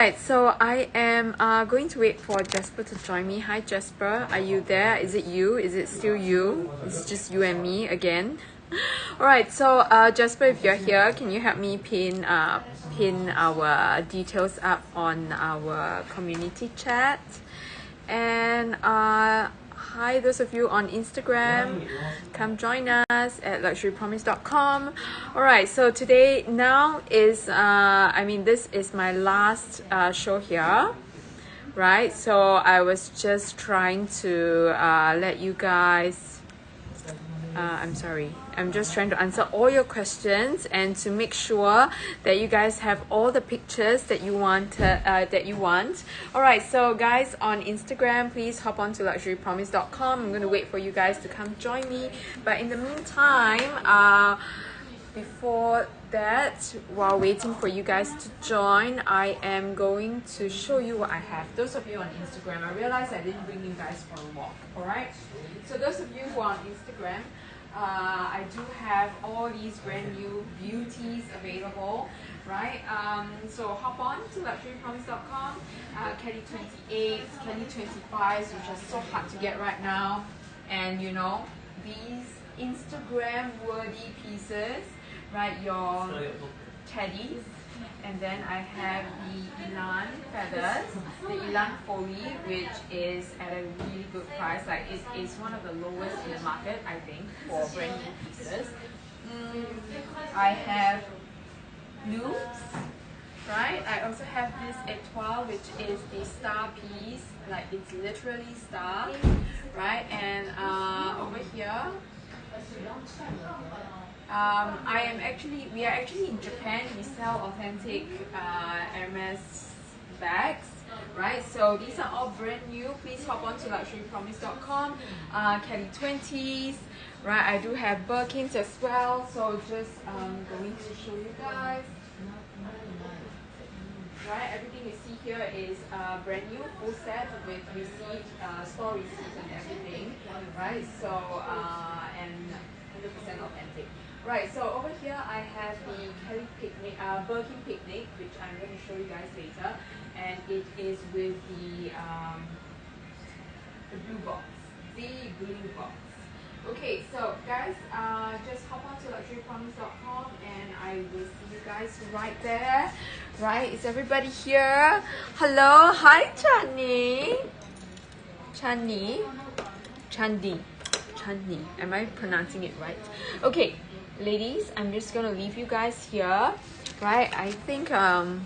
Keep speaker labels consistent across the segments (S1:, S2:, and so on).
S1: Right, so I am going to wait for Jasper to join me. Hi Jasper, are you there? Is it you? Is it still you? Is it just you and me again? Alright, so Jasper, if you're here, can you help me pin our details up on our community chat? And hi those of you on Instagram, come join us at luxurypromise.com. Alright, so today now is this is my last show here, right? So I was just trying to let you guys I'm just trying to answer all your questions and to make sure that you guys have all the pictures that you want. All right, so guys on Instagram, please hop on to luxurypromise.com. I'm going to wait for you guys to come join me. But in the meantime, before that, while waiting for you guys to join, I am going to show you what I have. Those of you on Instagram, I realized I didn't bring you guys for a walk. All right, so those of you who are on Instagram, I do have all these brand new beauties available, right? So hop on to luxurypromise.com. Kelly 28s, Kelly 25s, which are so hard to get right now, and you know, these Instagram worthy pieces, right? Your teddies. And then I have the Elan feathers, the Elan Foley, which is at a really good price. Like it is one of the lowest in the market, I think, for brand new pieces. I have loops, right? I also have this etoile, which is the star piece, like it's literally star, right? And over here, we are actually in Japan. We sell authentic Hermès bags, right? So these are all brand new. Please hop on to luxurypromise.com. Kelly 20s, right? I do have Birkins as well. So just going to show you guys. Right, everything you see here is brand new, full set with receipt, store receipt and everything, right? So and 100% authentic. Right, so over here I have the Kelly Picnic, Birkin Picnic, which I'm going to show you guys later, and it is with the blue box, the blue box. Okay, so guys, just hop on to luxurypromise.com and I will see you guys right there. Right, is everybody here? Hello, hi Chani. Chandi. Am I pronouncing it right? Okay, ladies, I'm just gonna leave you guys here. Right, I think hi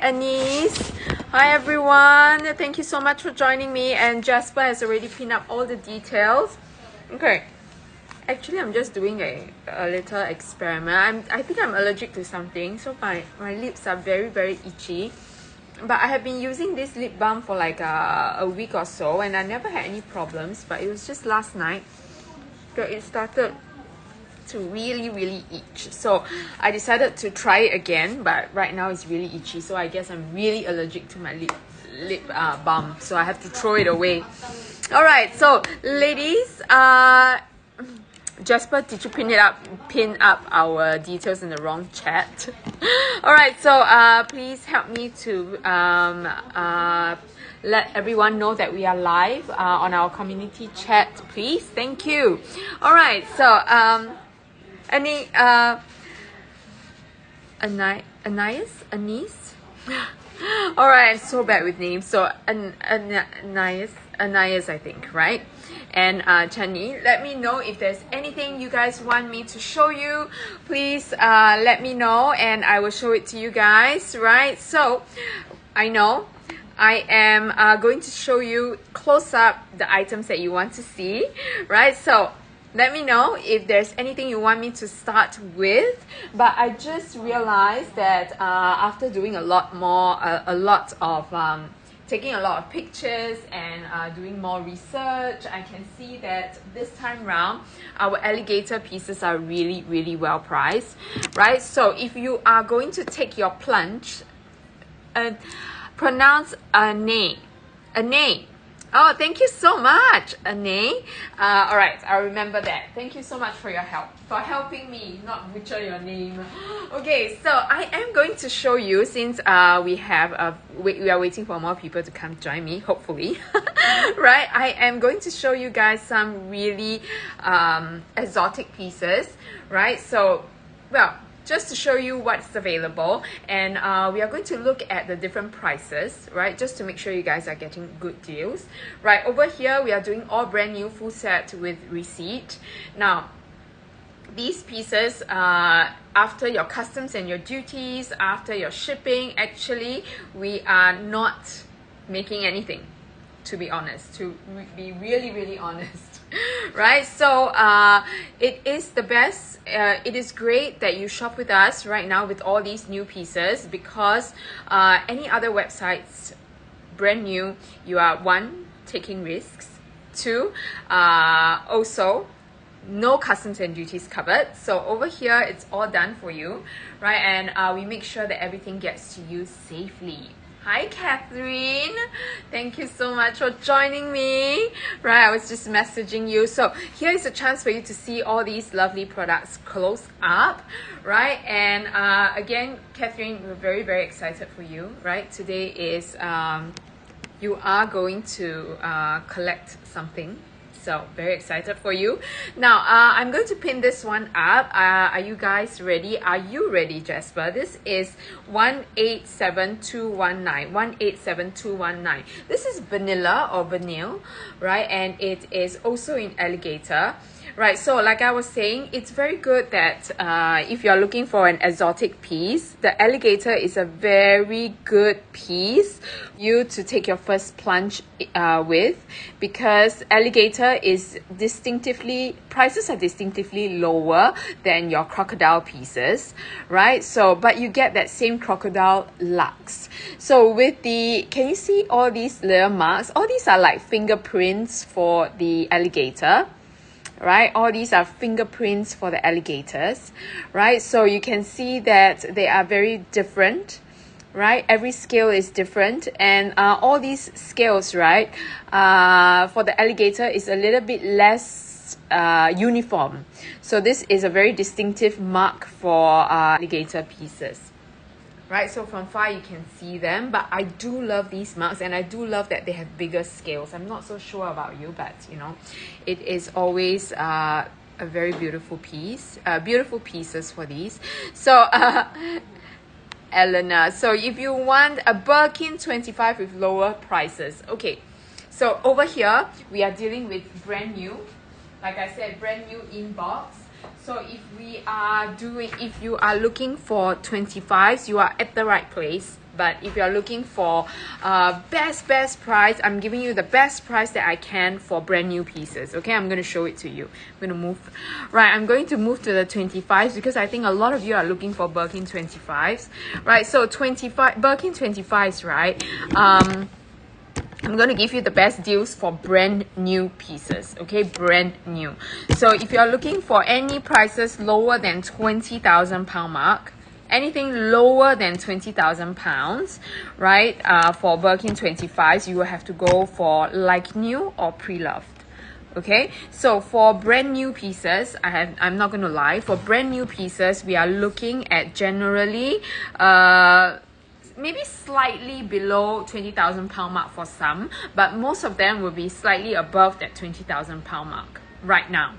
S1: Anise. Hi everyone. Thank you so much for joining me, and Jasper has already pinned up all the details. Okay. Actually, I'm just doing a little experiment. I think I'm allergic to something, so my lips are very, very itchy. But I have been using this lip balm for like a week or so, and I never had any problems. But it was just last night that it started to really, really itch. So I decided to try it again, but right now it's really itchy. So I guess I'm really allergic to my lip balm. So I have to throw it away. All right, so ladies, Jasper, did you pin up our details in the wrong chat? All right, so please help me to let everyone know that we are live on our community chat, please. Thank you. All right, so Anise? All right, I'm so bad with names. So Anais, I think, right? And Chani, let me know if there's anything you guys want me to show you. Please let me know and I will show it to you guys, right? So I know I am going to show you close up the items that you want to see, right? So let me know if there's anything you want me to start with. But I just realized that after doing taking a lot of pictures and doing more research, I can see that this time round our alligator pieces are really, really well priced, right? So if you are going to take your plunge, pronounce Anay, Oh, thank you so much, Ane. All right, I'll remember that. Thank you so much for your help, for helping me not butcher your name. Okay, so I am going to show you, since we are waiting for more people to come join me, hopefully. Right, I am going to show you guys some really exotic pieces. Right, so, well, just to show you what's available, and we are going to look at the different prices, right, just to make sure you guys are getting good deals. Right, over here we are doing all brand new full set with receipt. Now these pieces, after your customs and your duties, after your shipping, actually we are not making anything, to be honest, to be really honest. Right, so it is the best. It is great that you shop with us right now with all these new pieces, because any other websites, brand new, you are, one, taking risks, two, also no customs and duties covered. So over here it's all done for you, right? And we make sure that everything gets to you safely. Hi Catherine, thank you so much for joining me. Right, I was just messaging you. So here is a chance for you to see all these lovely products close up, right? And again, Catherine, we're very excited for you, right? Today is you are going to collect something. So very excited for you. Now I'm going to pin this one up. Are you guys ready? Are you ready, Jasper? This is 187219. 187219. This is vanilla or vanille, right? And it is also in alligator. Right, so like I was saying, it's very good that if you're looking for an exotic piece, the alligator is a very good piece you to take your first plunge with, because alligator is prices are distinctively lower than your crocodile pieces, right? So, but you get that same crocodile lux. So with the, can you see all these little marks? All these are like fingerprints for the alligator. Right, all these are fingerprints for the alligators, right? So you can see that they are very different, right? Every scale is different, and all these scales, right, for the alligator is a little bit less uniform. So this is a very distinctive mark for alligator pieces. Right, so from far you can see them, but I do love these marks, and I do love that they have bigger scales. I'm not so sure about you, but you know, it is always a very beautiful piece, beautiful pieces for these. So Eleanor, so if you want a Birkin 25 with lower prices, okay, so over here we are dealing with brand new, like I said, brand new inbox. So if you are looking for 25s, you are at the right place. But if you are looking for best price, I'm giving you the best price that I can for brand new pieces. Okay, I'm going to show it to you. I'm going to move to the 25s, because I think a lot of you are looking for Birkin 25s. Right, so Birkin 25s, right? I'm going to give you the best deals for brand new pieces, okay? Brand new. So if you're looking for any prices lower than £20,000 mark, anything lower than £20,000, right, for Birkin 25s, you will have to go for like new or pre-loved. Okay, so for brand new pieces, I'm not going to lie, for brand new pieces, we are looking at generally maybe slightly below £20,000 mark for some, but most of them will be slightly above that £20,000 mark right now.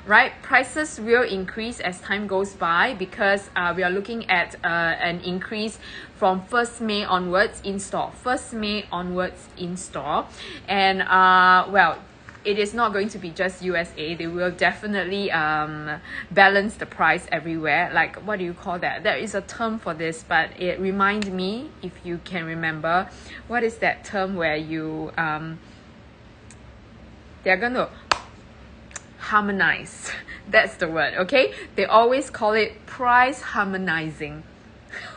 S1: Right, prices will increase as time goes by, because we are looking at an increase from 1st May onwards in store. 1st May onwards in store, and well, it is not going to be just USA. They will definitely balance the price everywhere. Like, what do you call that? There is a term for this, but it reminds me, if you can remember, what is that term where you they're gonna harmonize. That's the word, okay? They always call it price harmonizing.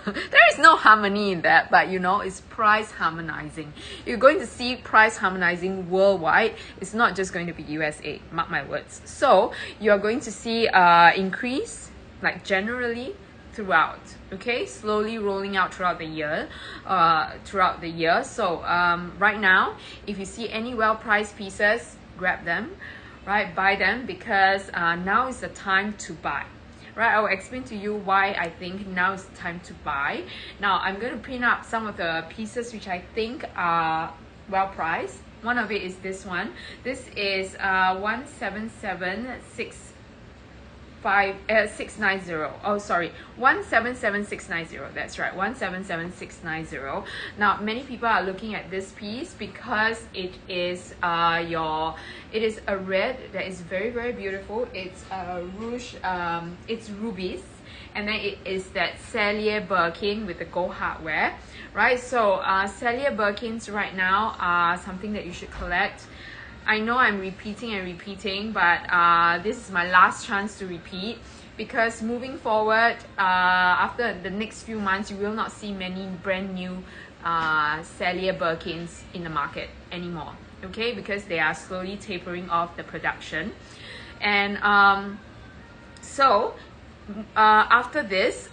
S1: There is no harmony in that, but you know, it's price harmonizing. You're going to see price harmonizing worldwide. It's not just going to be USA, mark my words. So you're going to see increase, like generally throughout, okay, slowly rolling out throughout the year. So right now, if you see any well-priced pieces, grab them, right? Buy them, because now is the time to buy. Right, I will explain to you why I think now is the time to buy. Now, I'm going to print up some of the pieces which I think are well priced. One of it is this one. This is 177690. Oh, sorry, 177690. That's right, 177690. Now, many people are looking at this piece because it is it is a red that is very, very beautiful. It's rouge. It's rubies, and then it is that Cellier Birkin with the gold hardware, right? So Cellier Birkins right now are something that you should collect. I know I'm repeating and repeating, but this is my last chance to repeat, because moving forward, after the next few months, you will not see many brand new Cellier Birkins in the market anymore, okay? Because they are slowly tapering off the production. And after this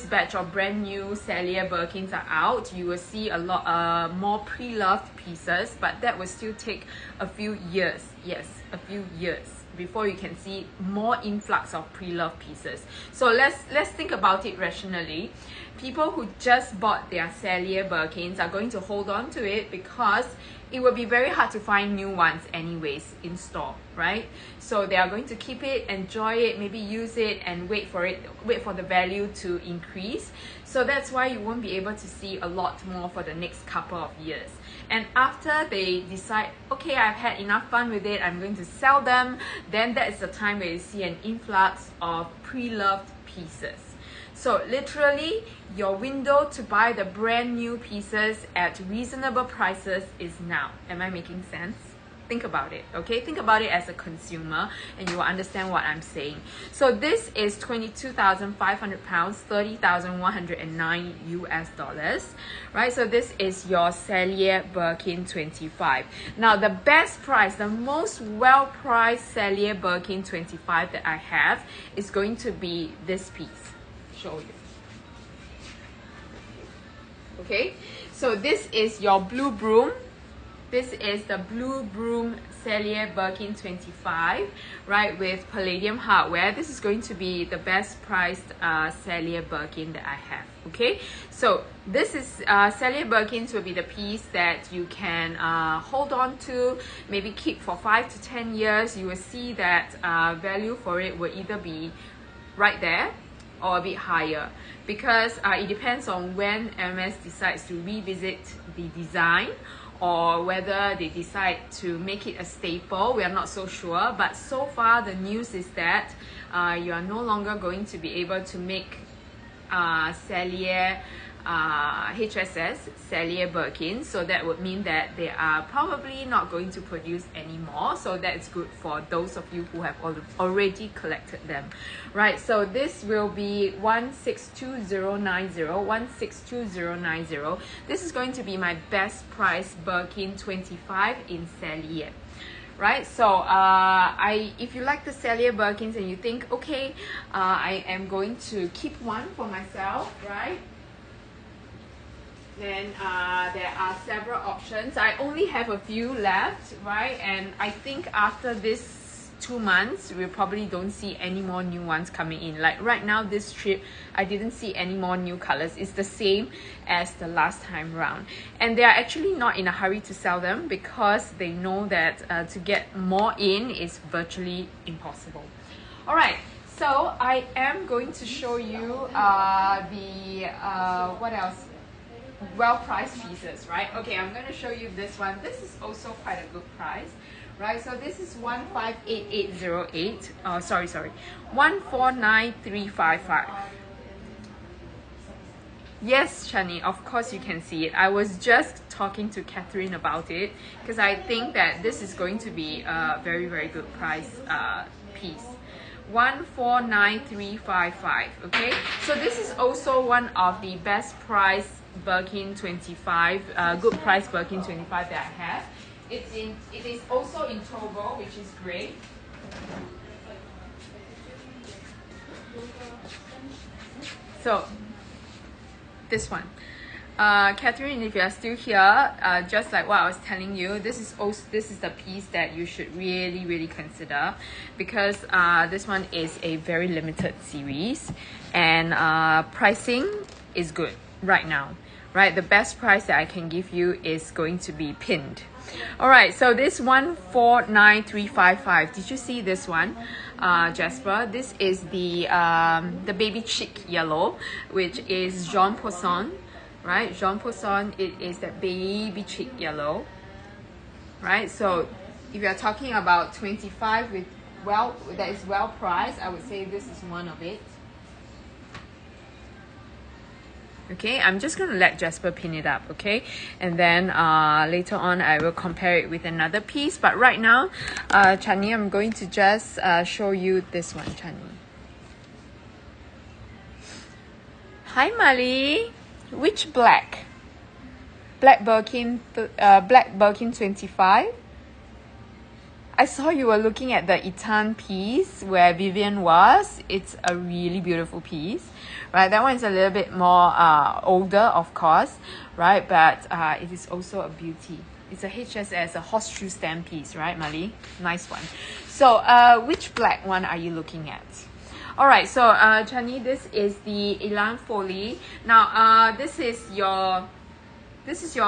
S1: batch of brand new Cellier Birkins are out, you will see a lot more pre-loved pieces, but that will still take a few years. Yes, a few years before you can see more influx of pre-loved pieces. So let's think about it rationally. People who just bought their Cellier Birkins are going to hold on to it because it will be very hard to find new ones anyways in store, right? So they are going to keep it, enjoy it, maybe use it, and wait for the value to increase. So that's why you won't be able to see a lot more for the next couple of years. And after they decide, okay, I've had enough fun with it, I'm going to sell them, then that is the time where you see an influx of pre-loved pieces. So literally, your window to buy the brand new pieces at reasonable prices is now. Am I making sense? Think about it, okay? Think about it as a consumer, and you will understand what I'm saying. So this is 22,500 pounds, 30,109 US dollars, right? So this is your Cellier Birkin 25. Now, the best price, the most well-priced Cellier Birkin 25 that I have is going to be this piece. Show you. Okay, so this is your Blue Broom. This is the Blue Broom Cellier Birkin 25, right, with palladium hardware. This is going to be the best priced Cellier Birkin that I have. Okay, so this is Cellier Birkins will be the piece that you can hold on to, maybe keep for 5 to 10 years. You will see that value for it will either be right there or a bit higher, because it depends on when Hermès decides to revisit the design, or whether they decide to make it a staple. We are not so sure, but so far the news is that you are no longer going to be able to make Cellier HSS Cellier Birkin, so that would mean that they are probably not going to produce anymore. So that's good for those of you who have already collected them, right? So this will be 162090. This is going to be my best price Birkin 25 in Cellier. Right, so if you like the Cellier Birkins and you think, okay, I am going to keep one for myself, right? Then there are several options. I only have a few left, right? And I think after this 2 months, we probably don't see any more new ones coming in. Like right now, this trip, I didn't see any more new colors. It's the same as the last time round. And they are actually not in a hurry to sell them, because they know that to get more in is virtually impossible. All right. So I am going to show you what else? Well-priced pieces, right? Okay, I'm going to show you this one. This is also quite a good price, right? So this is 158808. Sorry, 149355. Yes, Shani, of course you can see it. I was just talking to Catherine about it, because I think that this is going to be a very, very good price piece. 149355. Okay, so this is also one of the best price Birkin 25, good price Birkin 25 that I have. It is also in Togo, which is great. so this one. Catherine, if you are still here, just like what I was telling you, this is the piece that you should really consider, because this one is a very limited series, and pricing is good right now, right? The best price that I can give you is going to be pinned. All right, so this 149355, did you see this one, Jasper? This is the baby chick yellow, which is Jean Poisson. Right, Jean Poisson, it is that baby chick yellow, right? So if you're talking about 25 with that is well priced, I would say this is one of it. Okay, I'm just gonna let Jasper pin it up, okay? And then later on I will compare it with another piece, but right now, Chani, I'm going to just show you this one, Chani. Hi, Mali. Which black? Black Birkin 25. I saw you were looking at the Itan piece where Vivian was. It's a really beautiful piece, right? That one is a little bit more older, of course, right? But it is also a beauty. It's a HSS, a horseshoe stamp piece, right, Mali? Nice one. So which black one are you looking at? All right, so Chani, this is the Elan Foley. Now, this is your, I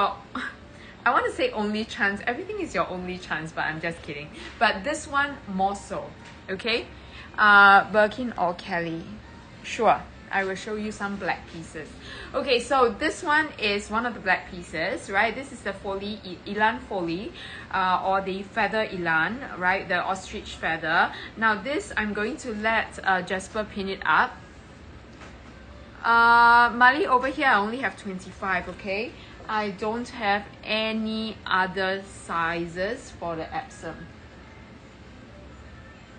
S1: want to say only chance. Everything is your only chance, but I'm just kidding. But this one more so, okay? Birkin or Kelly? Sure, I will show you some black pieces. Okay, so this one is one of the black pieces, right? This is the Foley, Elan Foley, or the feather Elan, right? The ostrich feather. Now this, I'm going to let Jasper pin it up. Mali, over here I only have 25, okay? I don't have any other sizes for the Epsom.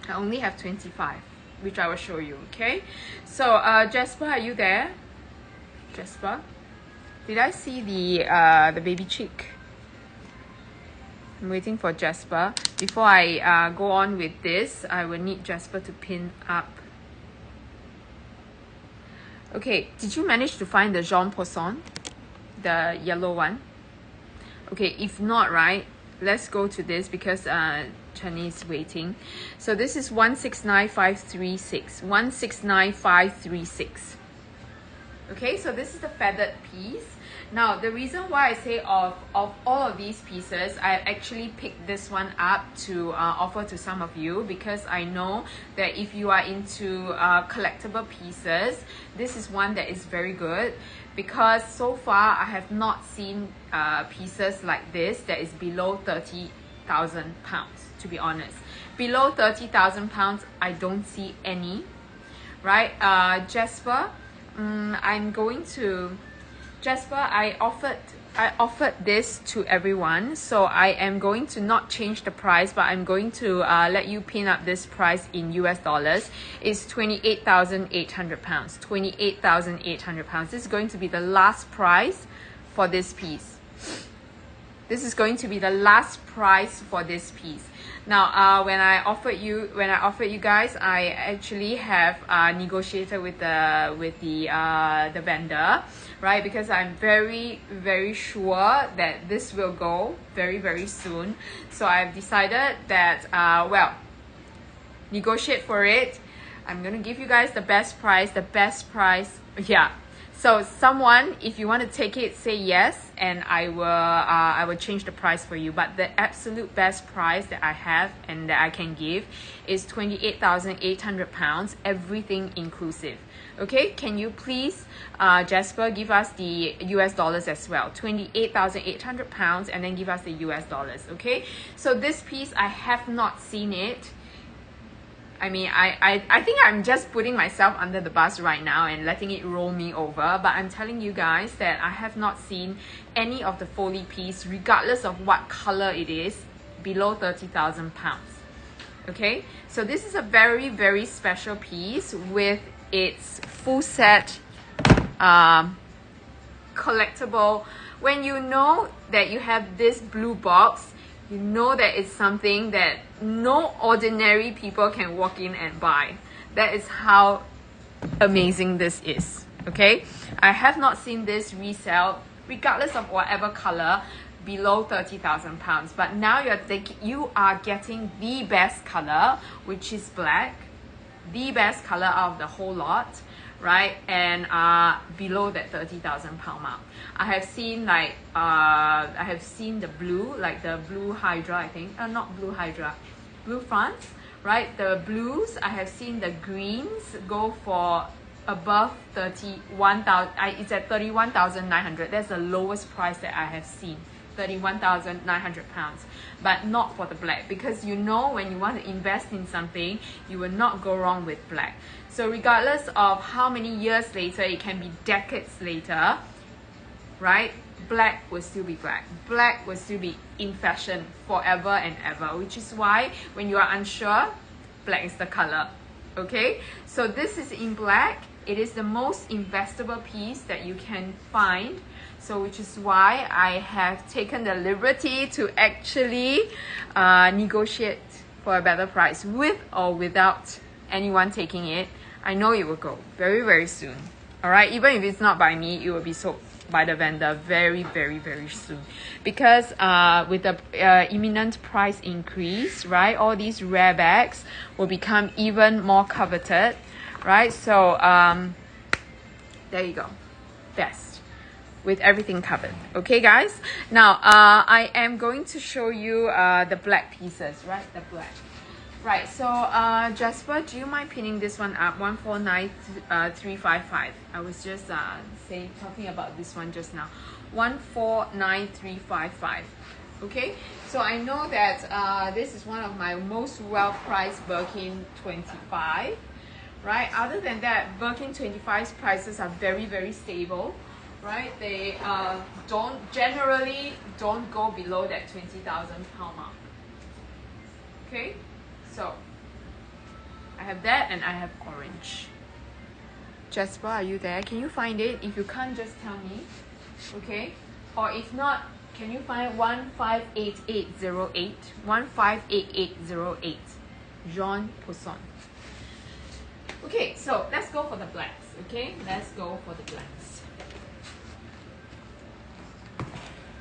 S1: I only have 25, which I will show you, okay? So Jasper, are you there? Jasper, did I see the baby chick? I'm waiting for Jasper. Before I go on with this, I will need Jasper to pin up. Okay, did you manage to find the Jean Poisson, the yellow one? Okay, if not, right, let's go to this because Chani is waiting. So this is 169536. 169536. Okay, so this is the feathered piece. Now, the reason why I say of all of these pieces, I actually picked this one up to offer to some of you, because I know that if you are into collectible pieces, this is one that is very good, because so far I have not seen pieces like this that is below 30,000 pounds, to be honest. Below 30,000 pounds, I don't see any, right? Jasper, I'm going to, Jasper, I offered this to everyone, so I am going to not change the price, but I'm going to let you pin up this price in US dollars. It's 28,800 pounds. 28,800 pounds. This is going to be the last price for this piece. This is going to be the last price for this piece. Now, when I offered you guys, I actually have negotiated with the vendor, right? Because I'm very sure that this will go very soon. So I've decided that well, negotiate for it. I'm gonna give you guys the best price. Yeah. So someone, if you want to take it, say yes, and I will change the price for you. But the absolute best price that I have and that I can give is 28,800 pounds, everything inclusive. Okay, can you please, Jasper, give us the US dollars as well? 28,800 pounds, and then give us the US dollars. Okay, so this piece, I have not seen it. I mean, I think I'm just putting myself under the bus right now and letting it roll me over, but I'm telling you guys that I have not seen any of the Foley piece, regardless of what color it is, below 30,000 pounds. Okay, so this is a very special piece with its full set collectible. When you know that you have this blue box, you know that it's something that no ordinary people can walk in and buy. That is how amazing this is. Okay, I have not seen this resell, regardless of whatever color, below 30,000 pounds. But now you are getting the best color, which is black, the best color out of the whole lot, right? And below that 30,000 pound mark. I have seen like I have seen the blue, like the blue Hydra, I think, not blue Hydra, blue France, right? The blues, I have seen the greens go for above 31,000. It's at 31,900. That's the lowest price that I have seen, 31,900 pounds. But not for the black, because you know when you want to invest in something, you will not go wrong with black. So regardless of how many years later, it can be decades later, right? Black will still be black. Black will still be in fashion forever and ever, which is why when you are unsure, black is the color. Okay, so this is in black. It is the most investable piece that you can find. So which is why I have taken the liberty to actually negotiate for a better price, with or without anyone taking it. I know it will go very, very soon. All right, even if it's not by me, it will be sold by the vendor very, very, very soon. Because with the imminent price increase, right, all these rare bags will become even more coveted, right? So there you go, best, with everything covered. Okay guys, now I am going to show you the black pieces, right? The black, right? So Jasper, do you mind pinning this one up? 149355. I was just talking about this one just now. 149355. Okay, so I know that this is one of my most well-priced Birkin 25, right? Other than that, Birkin 25's prices are very, very stable, right? They generally don't go below that 20,000 pound mark. Okay, so I have that and I have orange. Jasper, are you there? Can you find it? If you can't, just tell me. Okay, or if not, can you find 158808? 158808. Jean Pousson. Okay, so let's go for the blacks. Okay, let's go for the blacks.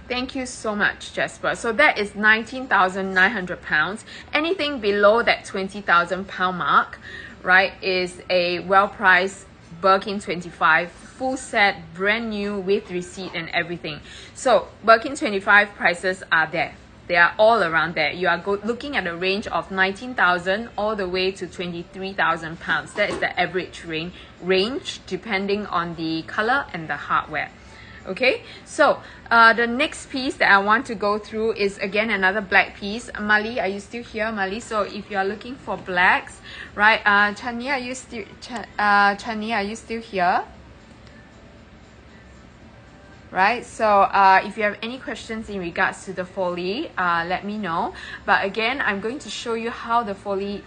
S1: Thank you so much, Jasper. So that is 19,900 pounds. Anything below that 20,000 pound mark, right, is a well-priced Birkin 25 full set, brand new with receipt and everything. So Birkin 25 prices are there. They are all around there. You are looking at a range of 19,000 all the way to 23,000 pounds. That is the average range depending on the color and the hardware. Okay, so the next piece that I want to go through is again another black piece. Mali, are you still here, Mali? So if you are looking for blacks, right? Chani, are you still here? Right, so if you have any questions in regards to the foley, let me know. But again, I'm going to show you how the foley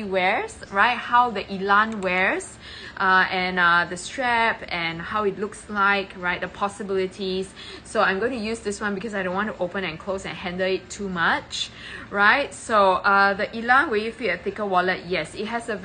S1: wears, right? How the elan wears, and the strap and how it looks like, right? The possibilities. So I'm going to use this one because I don't want to open and close and handle it too much, right? So the elan, will you fit a thicker wallet? Yes, it has a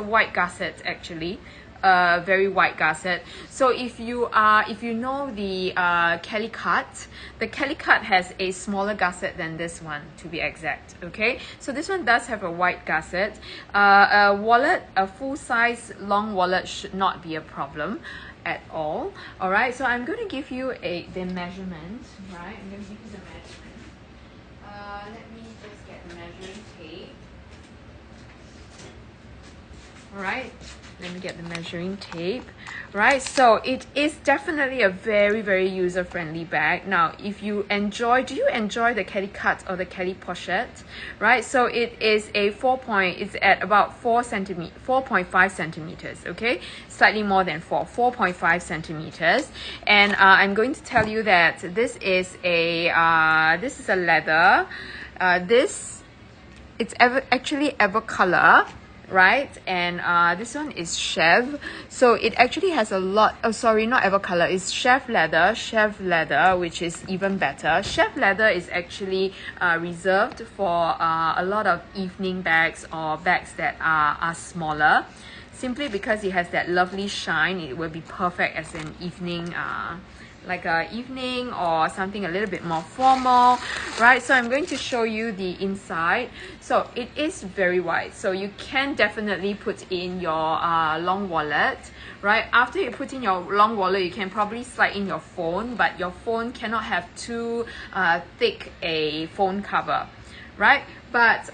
S1: white gusset actually. Very white gusset. So if you know the Kelly cut, the Kelly cut has a smaller gusset than this one, to be exact. Okay, so this one does have a white gusset. A wallet, a full size long wallet should not be a problem at all. All right, so I'm going to give you the measurement, right? I'm going to give you the measurement. Let me just get the measuring tape. All right, let me get the measuring tape. Right, so it is definitely a very, very user-friendly bag. Now, if you enjoy, do you enjoy the Kelly cut or the Kelly pochette? Right, so it is a it's at about 4.5 centimeters, okay? Slightly more than 4.5 centimeters. And I'm going to tell you that this is a leather. It's actually ever color, right? And this one is Chev, so it actually has a lot, oh sorry, not Evercolor, it's Chev leather, which is even better. Chev leather is actually reserved for a lot of evening bags or bags that are smaller. simply because it has that lovely shine. It will be perfect as an evening like a evening or something a little bit more formal, right? So I'm going to show you the inside. So it is very wide, so you can definitely put in your long wallet, right? After you put in your long wallet, you can probably slide in your phone, but your phone cannot have too thick a phone cover, right? But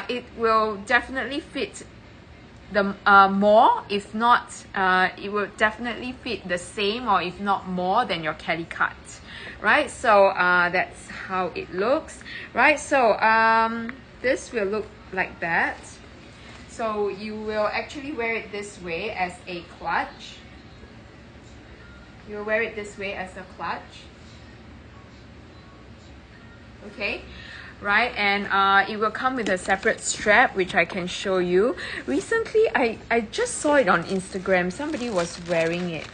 S1: it will definitely fit the more, if not it will definitely fit the same, or if not more than your Kelly cut, right? So that's how it looks, right? So this will look like that. So you will actually wear it this way as a clutch. You'll wear it this way as a clutch, okay? Right, and it will come with a separate strap, which I can show you. Recently I just saw it on Instagram. Somebody was wearing it,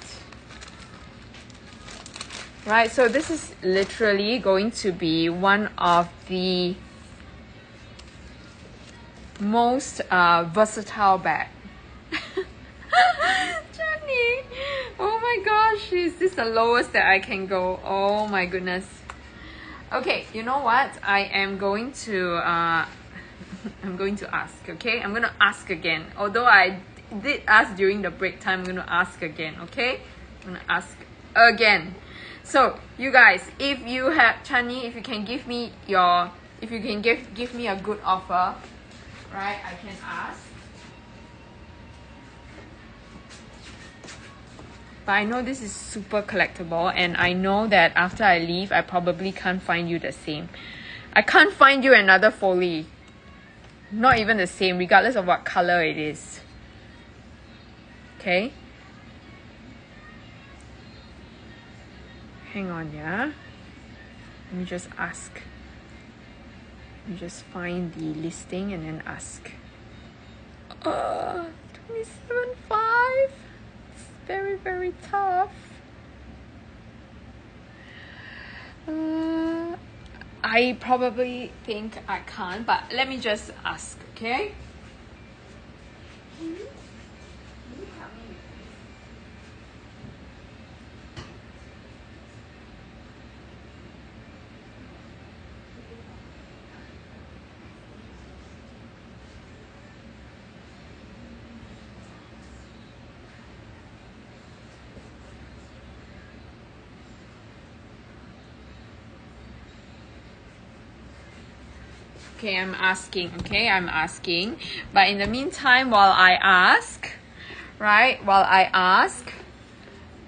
S1: right? So this is literally going to be one of the most versatile bag. Jenny, oh my gosh, is this the lowest that I can go? Oh my goodness. Okay, you know what? I am going to I'm going to ask, okay? I'm going to ask again. Although I did ask during the break time, I'm going to ask again, okay? I'm going to ask again. So, you guys, if you have Chani, if you can give me your, if you can give me a good offer, right? I can ask. But I know this is super collectible, and I know that after I leave, I probably can't find you the same. I can't find you another Foley. Not even the same, regardless of what color it is. Okay? Hang on, yeah? Let me just ask. Let me just find the listing and then ask. 27.5. Very, very tough. I probably think I can't, but let me just ask, okay? Can you help me with this? Okay, I'm asking, okay? I'm asking. But in the meantime, while I ask, right? While I ask,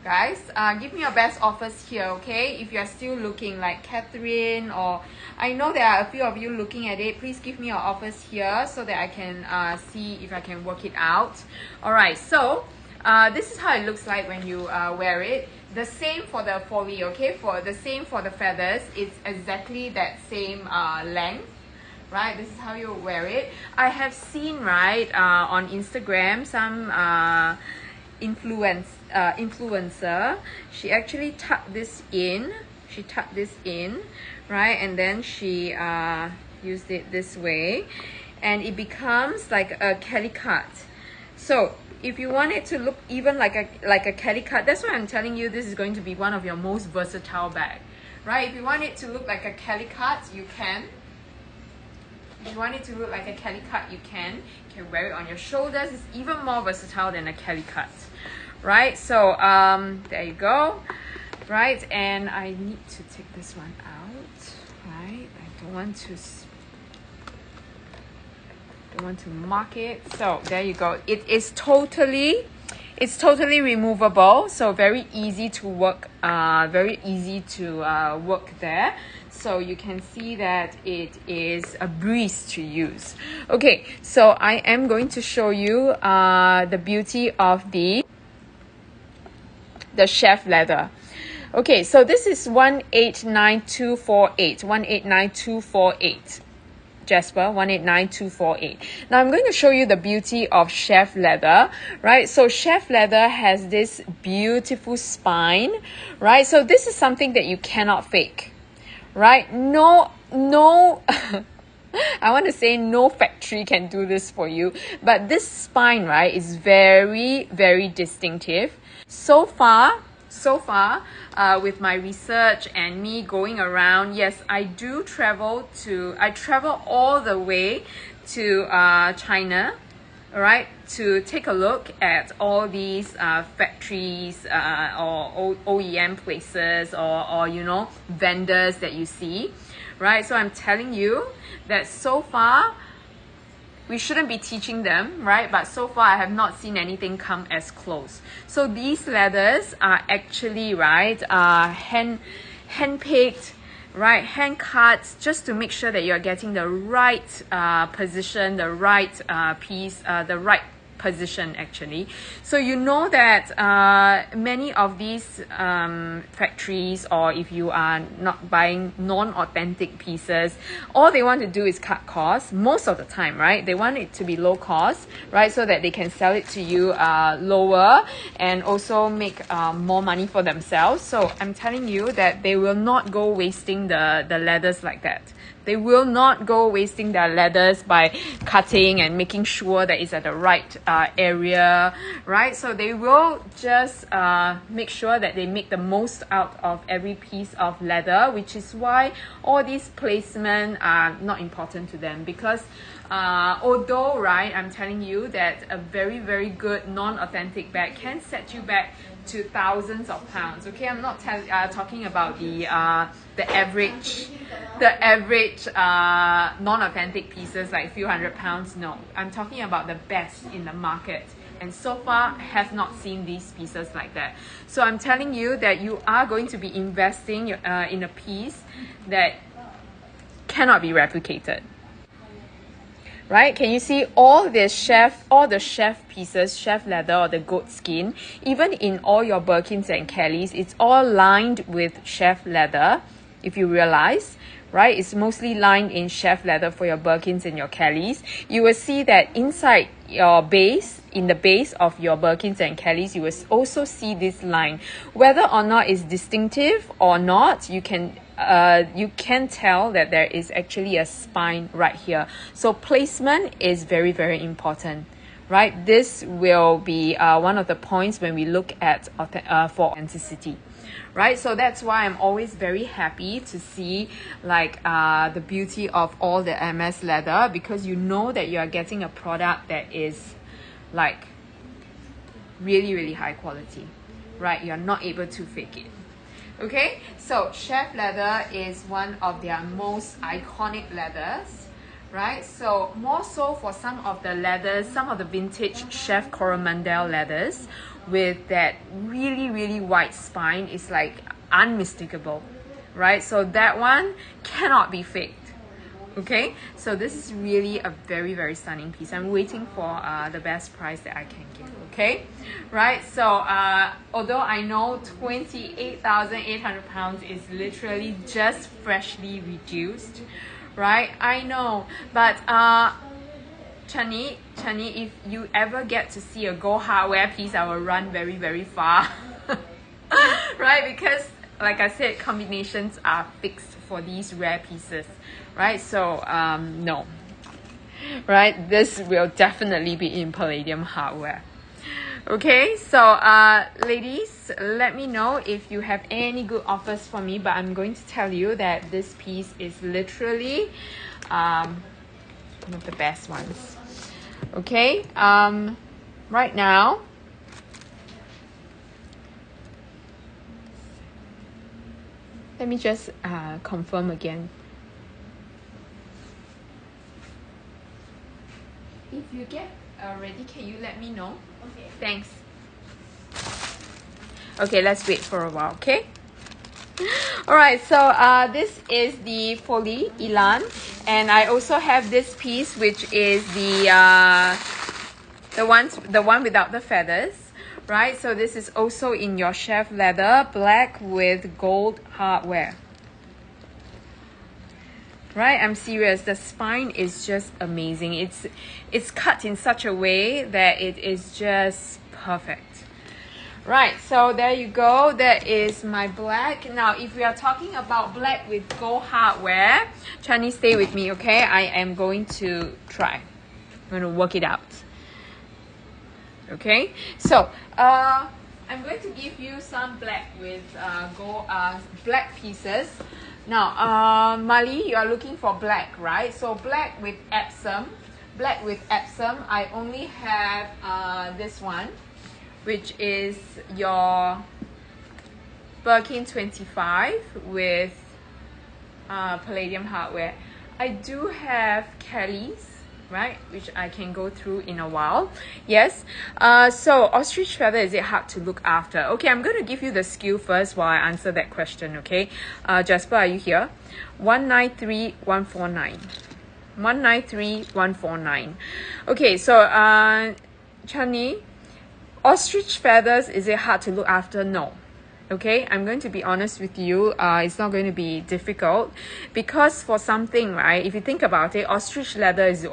S1: guys, give me your best offers here, okay? If you're still looking, like Catherine, or I know there are a few of you looking at it, please give me your offers here so that I can see if I can work it out. Alright, so this is how it looks like when you wear it. The same for the foley, okay? For the same for the feathers, it's exactly that same length. Right, this is how you wear it. I have seen, right, on Instagram, some influencer, she actually tucked this in. She tucked this in, right, and then she used it this way, and it becomes like a Kelly cut. So if you want it to look even like a Kelly cut, that's why I'm telling you this is going to be one of your most versatile bag, right? If you want it to look like a Kelly cut, you can. If you want it to look like a Kelly cut, you can. You can wear it on your shoulders. It's even more versatile than a Kelly cut, right? So there you go, right? And I need to take this one out, right? I don't want to mark it. So there you go. It is totally removable, so very easy to work, work there. So you can see that it is a breeze to use. Okay, so I am going to show you the beauty of the chef leather. Okay, so this is 189248. 189248. Jasper, 189248. Now I'm going to show you the beauty of chef leather, right? So chef leather has this beautiful spine, right? So this is something that you cannot fake, right? No I want to say no factory can do this for you, but this spine, right, is very, very distinctive. So far, with my research and me going around, yes, I travel all the way to China, all right, to take a look at all these factories or OEM places or you know, vendors that you see, right? So I'm telling you that so far we shouldn't be teaching them, right? But so far I have not seen anything come as close. So these leathers are actually, right, hand-picked, right, hand cut, just to make sure that you're getting the right position, the right piece, the right position actually. So you know that many of these factories, or if you are not buying non-authentic pieces, all they want to do is cut costs most of the time, right? They want it to be low cost, right, so that they can sell it to you lower and also make more money for themselves. So I'm telling you that they will not go wasting the leathers like that. They will not go wasting their leathers by cutting and making sure that it's at the right area, right? So they will just make sure that they make the most out of every piece of leather, which is why all these placements are not important to them. Because although, right, I'm telling you that a very, very good non-authentic bag can set you back to thousands of pounds. Okay, I'm not talking about the average non-authentic pieces like a few £100. No, I'm talking about the best in the market, and so far have not seen these pieces like that. So I'm telling you that you are going to be investing in a piece that cannot be replicated. Right? Can you see all the chef pieces, chef leather or the goat skin? Even in all your Birkins and Kellys, it's all lined with chef leather, if you realize, right? It's mostly lined in chef leather for your Birkins and your Kellys. You will see that inside your base, in the base of your Birkins and Kellys, you will also see this line. Whether or not it's distinctive or not, you can tell that there is actually a spine right here. So placement is very, very important, right? This will be one of the points when we look at for authenticity, right? So that's why I'm always very happy to see like the beauty of all the Hermès leather, because you know that you are getting a product that is like really, really high quality, right? You're not able to fake it. Okay, so chef leather is one of their most iconic leathers, right? So more so for some of the leathers, some of the vintage Chef Coromandel leathers with that really, really wide spine is like unmistakable, right? So that one cannot be faked. Okay, so this is really a very, very stunning piece. I'm waiting for the best price that I can give. Okay, right? So although I know £28,800 is literally just freshly reduced, right? I know, but Chani, if you ever get to see a gold hardware piece, I will run very, very far. Right? Because like I said, combinations are fixed for these rare pieces, right? So no, right? This will definitely be in palladium hardware. Okay, so ladies, let me know if you have any good offers for me, but I'm going to tell you that this piece is literally one of the best ones. Okay, right now, let me just confirm again. If you get ready, can you let me know? Okay. Thanks. Okay, let's wait for a while, okay? Alright, so this is the Folie Elan, and I also have this piece, which is the one without the feathers. Right, so this is also in your chef leather, black with gold hardware. Right, I'm serious. The spine is just amazing. It's cut in such a way that it is just perfect. Right, so there you go. That is my black. Now, if we are talking about black with gold hardware, Chani, stay with me, okay? I am going to try. I'm going to work it out. Okay, so I'm going to give you some black with gold black pieces. Now, Mali, you are looking for black, right? So black with Epsom. Black with Epsom, I only have this one, which is your Birkin 25 with palladium hardware. I do have Kelly's, right, which I can go through in a while. Yes, so ostrich feather, is it hard to look after? Okay, I'm going to give you the SKU first while I answer that question, okay? Jasper, are you here? 193149. 193149. Okay, so Chani, ostrich feathers, is it hard to look after? No. Okay, I'm going to be honest with you. It's not going to be difficult, because for something, right, if you think about it, ostrich leather is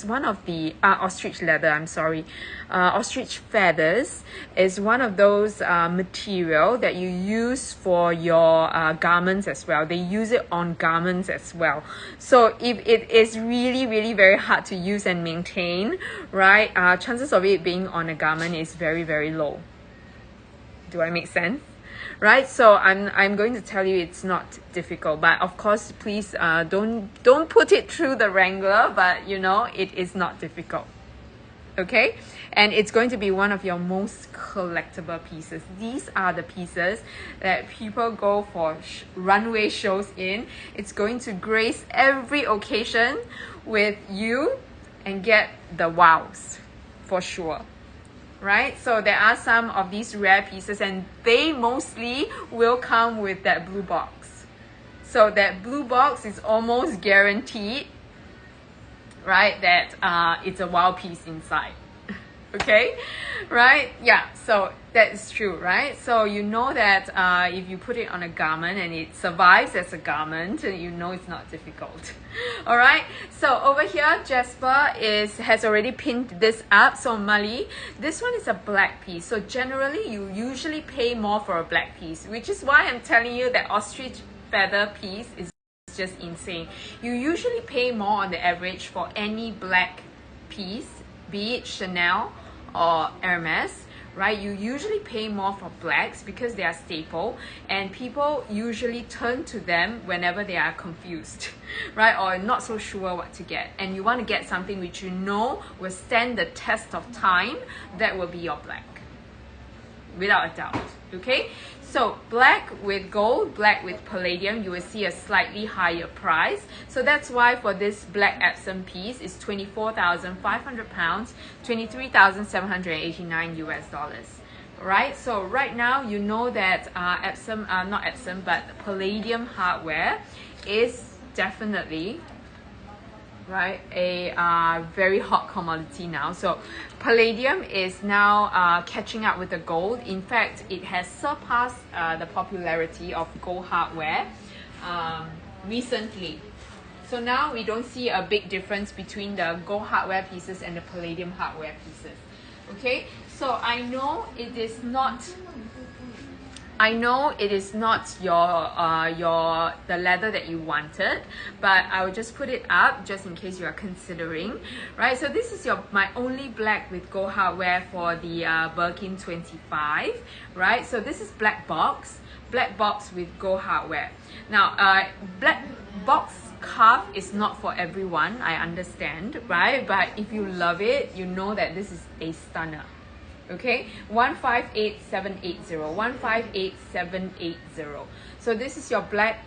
S1: one of the ostrich leather, I'm sorry, ostrich feathers is one of those material that you use for your garments as well. They use it on garments as well. So if it is really, really very hard to use and maintain, right, chances of it being on a garment is very, very low. Do I make sense? Right, so I'm going to tell you it's not difficult, but of course, please don't put it through the wrangler, but you know, it is not difficult. Okay, and it's going to be one of your most collectible pieces. These are the pieces that people go for runway shows in. It's going to grace every occasion with you and get the wows for sure. Right, so there are some of these rare pieces, and they mostly will come with that blue box. So that blue box is almost guaranteed, right, that it's a wow piece inside. Okay, right? Yeah, so that is true, right? So you know that if you put it on a garment and it survives as a garment, you know it's not difficult. All right, so over here, Jasper has already pinned this up. So Mali, this one is a black piece. So generally, you usually pay more for a black piece, which is why I'm telling you that ostrich feather piece is just insane. You usually pay more on the average for any black piece, be it Chanel or Hermès, right? You usually pay more for blacks because they are staple, and people usually turn to them whenever they are confused, right? Or not so sure what to get, and you want to get something which you know will stand the test of time. That will be your black, without a doubt. Okay, so black with gold, black with palladium, you will see a slightly higher price. So that's why for this black Epsom piece is 24,500 pounds, 23,789 US dollars. Right, so right now you know that Epsom, not Epsom, but palladium hardware is definitely, right, a very hot commodity now. So palladium is now catching up with the gold. In fact, it has surpassed the popularity of gold hardware recently. So now we don't see a big difference between the gold hardware pieces and the palladium hardware pieces. Okay, so I know it is not the leather that you wanted, but I will just put it up just in case you are considering, right? So this is my only black with gold hardware for the Birkin 25, right? So this is black box with gold hardware. Now, black box cuff is not for everyone, I understand, right? But if you love it, you know that this is a stunner. Okay, 158780, 158780. So this is your black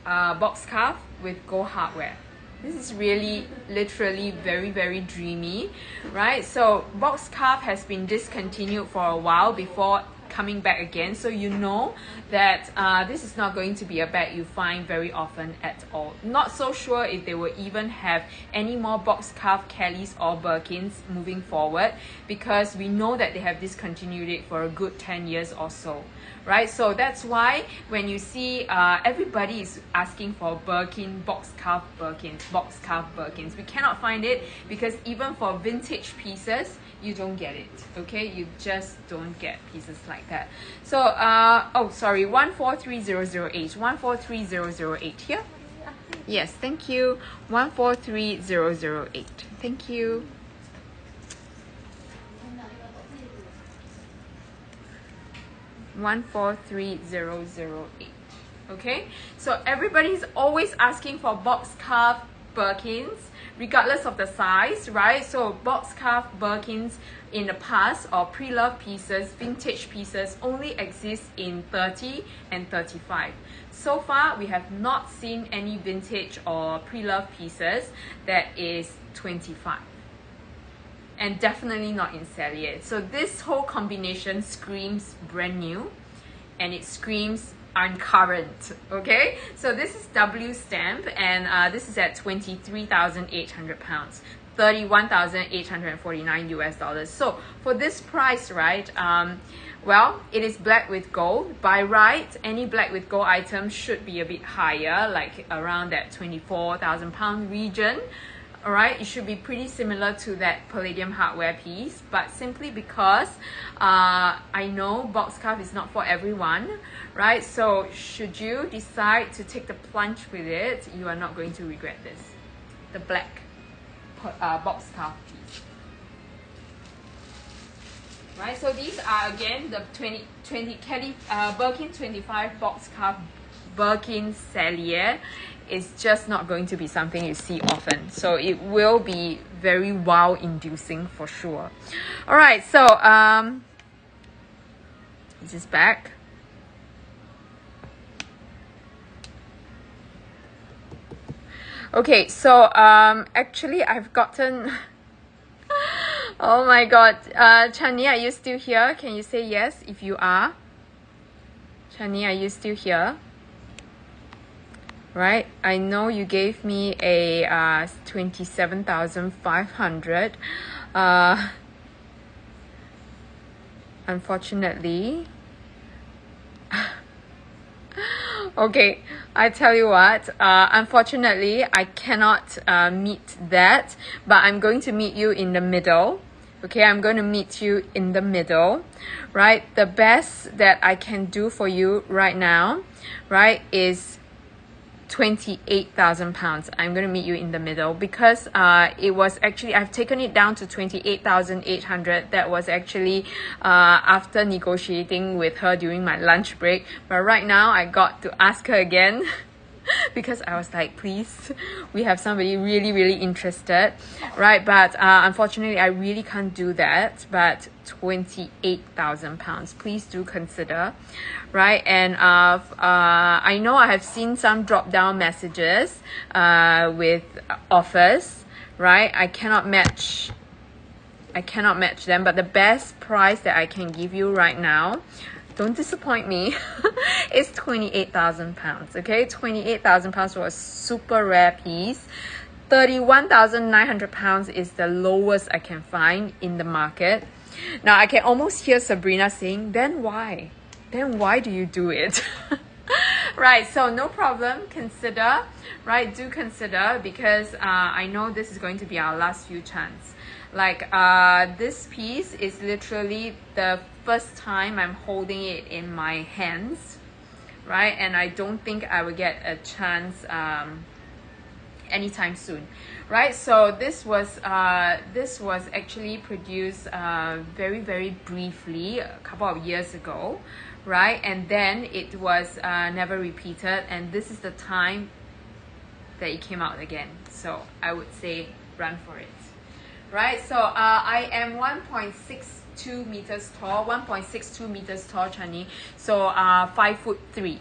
S1: box cuff with gold hardware. This is really literally very, very dreamy, right? So box cuff has been discontinued for a while before coming back again, so you know that this is not going to be a bag you find very often at all. Not so sure if they will even have any more box cuff Kellys or Birkins moving forward, because we know that they have discontinued it for a good 10 years or so, right? So that's why when you see everybody is asking for Birkin box cuff Birkins, box cuff Birkins, we cannot find it, because even for vintage pieces you don't get it. Okay, you just don't get pieces like that. So oh sorry, 143008, 143008 here. Yes, thank you. 143008. Thank you. One four three zero zero eight. Okay, so everybody's always asking for box cuff Birkins, regardless of the size, right? So box cuff Birkins in the past, or pre-loved pieces, vintage pieces, only exist in 30 and 35. So far, we have not seen any vintage or pre-loved pieces that is 25. And definitely not in Cellier. So this whole combination screams brand new, and it screams uncurrent. Okay, so this is W stamp, and this is at 23,800 pounds, 31,849 US dollars. So for this price, right, well, it is black with gold. By right, any black with gold item should be a bit higher, like around that 24,000 pound region. Alright, it should be pretty similar to that palladium hardware piece, but simply because I know box cuff is not for everyone, right? So should you decide to take the plunge with it, you are not going to regret this. The black box cuff piece. Right, so these are again the 20 Kelly Birkin 25 box cuff Birkin Cellier. Is just not going to be something you see often, so it will be very wow inducing for sure. All right, so is this back? Okay, so actually I've gotten oh my god, Chani, are you still here? Can you say yes if you are? Chani, are you still here? Right, I know you gave me a 27,500. Unfortunately, okay, I tell you what, unfortunately I cannot meet that, but I'm going to meet you in the middle. Okay, I'm going to meet you in the middle, right? The best that I can do for you right now, right, is 28,000 pounds. I'm going to meet you in the middle because it was actually, I've taken it down to 28,800. That was actually after negotiating with her during my lunch break. But right now I got to ask her again because I was like, please, we have somebody really interested, right? But unfortunately I really can't do that. But 28,000 pounds, please do consider, right? And I know I have seen some drop down messages with offers, right? I cannot match them, but the best price that I can give you right now, don't disappoint me, it's 28,000 pounds. Okay, 28,000 pounds for a super rare piece. 31,900 pounds is the lowest I can find in the market. Now I can almost hear Sabrina saying, then why do you do it? Right, so no problem, consider, right? Do consider, because I know this is going to be our last few chance. Like this piece is literally the first time I'm holding it in my hands, right? And I don't think I will get a chance anytime soon, right? So this was actually produced very briefly a couple of years ago, right? And then it was never repeated, and this is the time that it came out again. So I would say run for it, right? So I am 1.62 meters tall, 1.62 meters tall, Chani. So 5'3".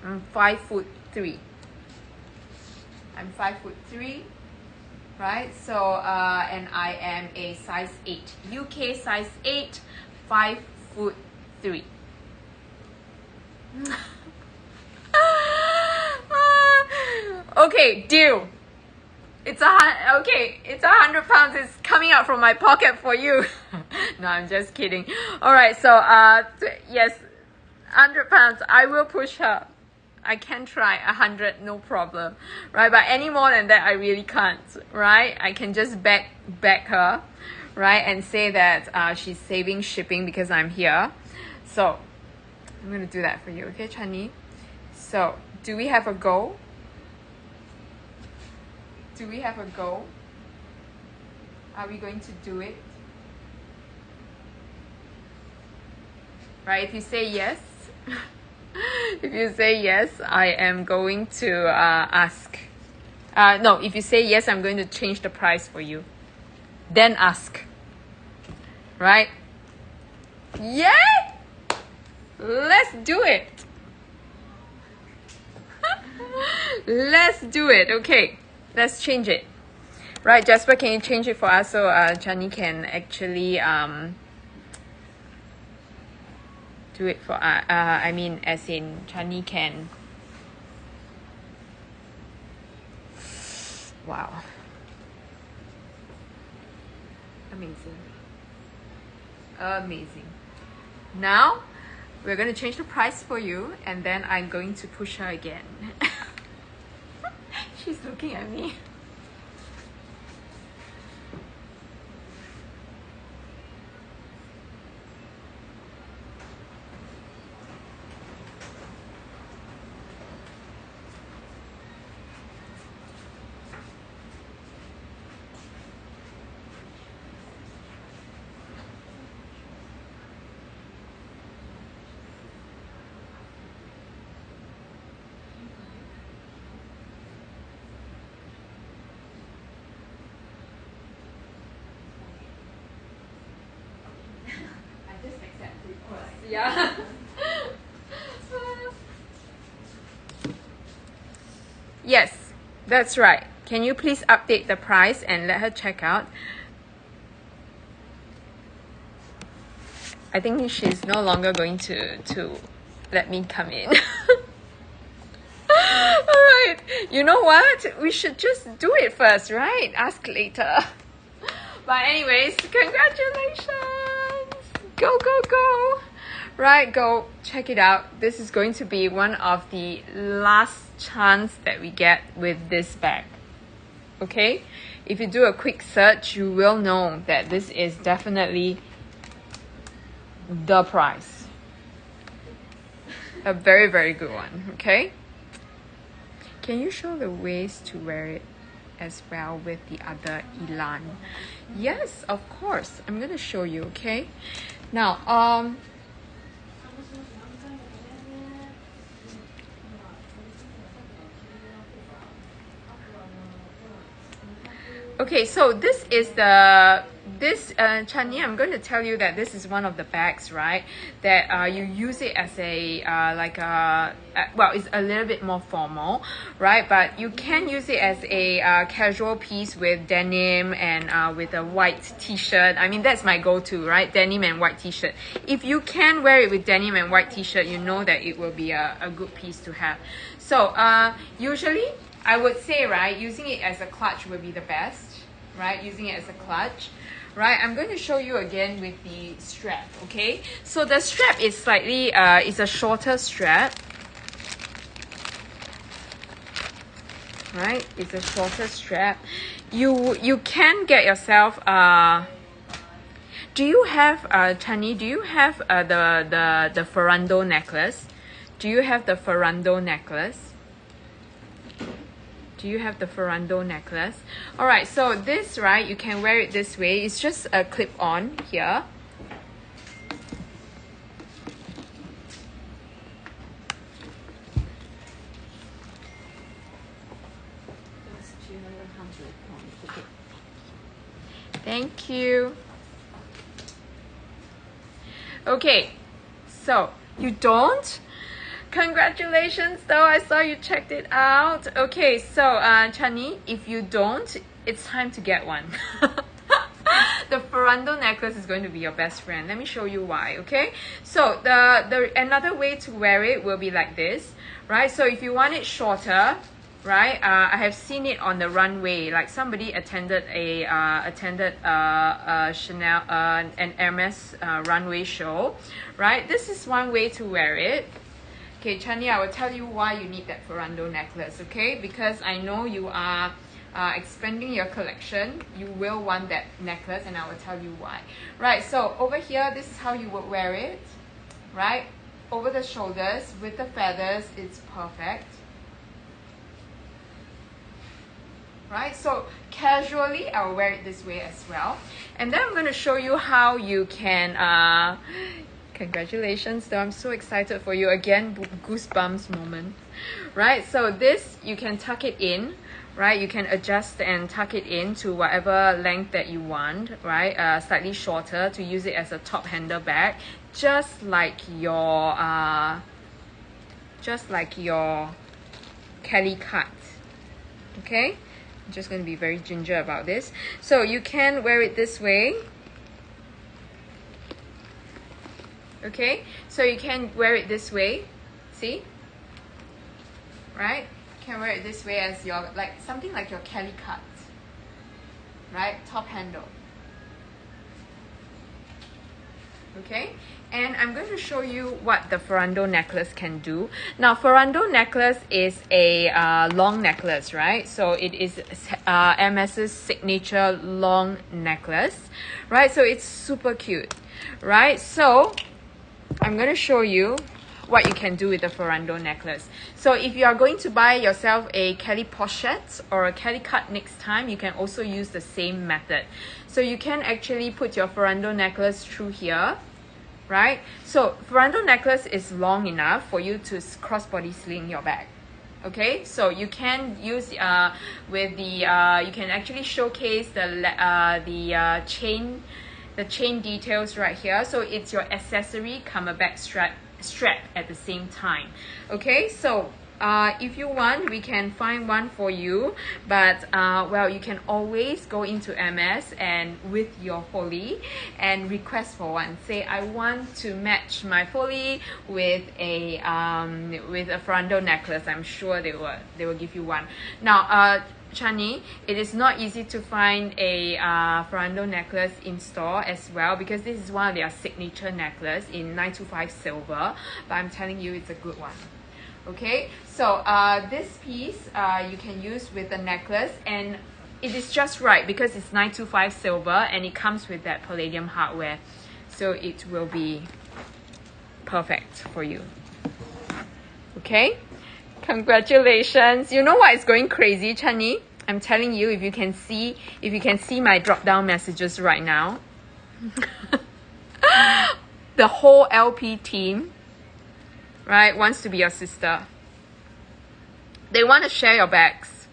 S1: I'm 5'3". I'm 5'3", right? So and I am a size 8, UK size 8, 5'3". Okay, deal. It's okay. It's 100 pounds. It's coming out from my pocket for you. No, I'm just kidding. All right. So yes, 100 pounds. I will push her. I can try 100, no problem, right? But any more than that, I really can't, right? I can just back her, right? And say that she's saving shipping because I'm here. So I'm going to do that for you, okay, Chani? So do we have a goal? Do we have a goal? Are we going to do it? Right, if you say yes, if you say yes, I am going to ask. No, if you say yes, I'm going to change the price for you. Then ask. Right? Yay! Let's do it. Let's do it. Okay, let's change it. Right, Jasper, can you change it for us so Chani can actually do it for I mean, as in Chani can. Wow. Amazing. Amazing. Now we're going to change the price for you, and then I'm going to push her again. She's looking at me. Yeah. Yes, that's right. Can you please update the price and let her check out? I think she's no longer going to let me come in. Alright, you know what? We should just do it first, right? Ask later. But anyways, congratulations! Go, go, go! Right, go check it out. This is going to be one of the last chance that we get with this bag. Okay? If you do a quick search, you will know that this is definitely the price. A very, very good one. Okay? Can you show the ways to wear it as well with the other elan? Yes, of course. I'm gonna show you, okay? Now, okay, so this is Chani, I'm going to tell you that this is one of the bags, right? That you use it as a well, it's a little bit more formal, right? But you can use it as a casual piece with denim and with a white t-shirt. I mean, that's my go-to, right? Denim and white t-shirt. If you can wear it with denim and white t-shirt, you know that it will be a good piece to have. So usually, I would say, right, using it as a clutch would be the best, right? Using it as a clutch, right? I'm going to show you again with the strap, okay? So the strap is slightly, it's a shorter strap, right? It's a shorter strap. You can get yourself, do you have, Chani, do you have the Ferrando necklace? Do you have the Ferrando necklace? Do you have the Ferrando necklace? Alright, so this, right, you can wear it this way. It's just a clip-on here. Thank you. Okay, so you don't? Congratulations though, I saw you checked it out. Okay, so Chani, if you don't, it's time to get one. The Ferrando necklace is going to be your best friend. Let me show you why, okay? So the another way to wear it will be like this, right? So if you want it shorter, right? I have seen it on the runway. Like somebody attended a Chanel an Hermès runway show, right? This is one way to wear it. Okay, Chani, I will tell you why you need that Ferrando necklace, okay? Because I know you are expanding your collection, you will want that necklace, and I will tell you why. Right, so over here, this is how you would wear it. Right, over the shoulders with the feathers, it's perfect. Right, so casually I will wear it this way as well. And then I'm going to show you how you can congratulations, though, I'm so excited for you again. Goosebumps moment. Right, so this, you can tuck it in. Right, you can adjust and tuck it in to whatever length that you want. Right, slightly shorter to use it as a top handle bag, just like your Kelly cut. Okay, I'm just going to be very ginger about this. So you can wear it this way. Okay, so you can wear it this way. See? Right? You can wear it this way as your, like something like your Kelly cut. Right? Top handle. Okay, and I'm going to show you what the Ferrando necklace can do. Now, Ferrando necklace is a long necklace, right? So it is Hermès's signature long necklace, right? So it's super cute, right? So I'm going to show you what you can do with the Ferrando necklace. So if you are going to buy yourself a Kelly pochette or a Kelly cut next time, you can also use the same method. So you can actually put your Ferrando necklace through here, right? So Ferrando necklace is long enough for you to crossbody sling your bag. Okay, so you can use with the you can actually showcase the chain details right here. So it's your accessory come a bag strap at the same time. Okay, so if you want, we can find one for you, but well, you can always go into Hermès and with your foley and request for one. Say, I want to match my foley with a Ferrando necklace. I'm sure they will give you one. Now, Chani, it is not easy to find a Ferrando necklace in store as well, because this is one of their signature necklace in 925 silver, but I'm telling you, it's a good one. Okay, so this piece you can use with the necklace, and it is just right because it's 925 silver and it comes with that palladium hardware, so it will be perfect for you. Okay, congratulations. You know what is going crazy, Chani? I'm telling you, if you can see my drop down messages right now, the whole LP team, right, wants to be your sister. They want to share your bags.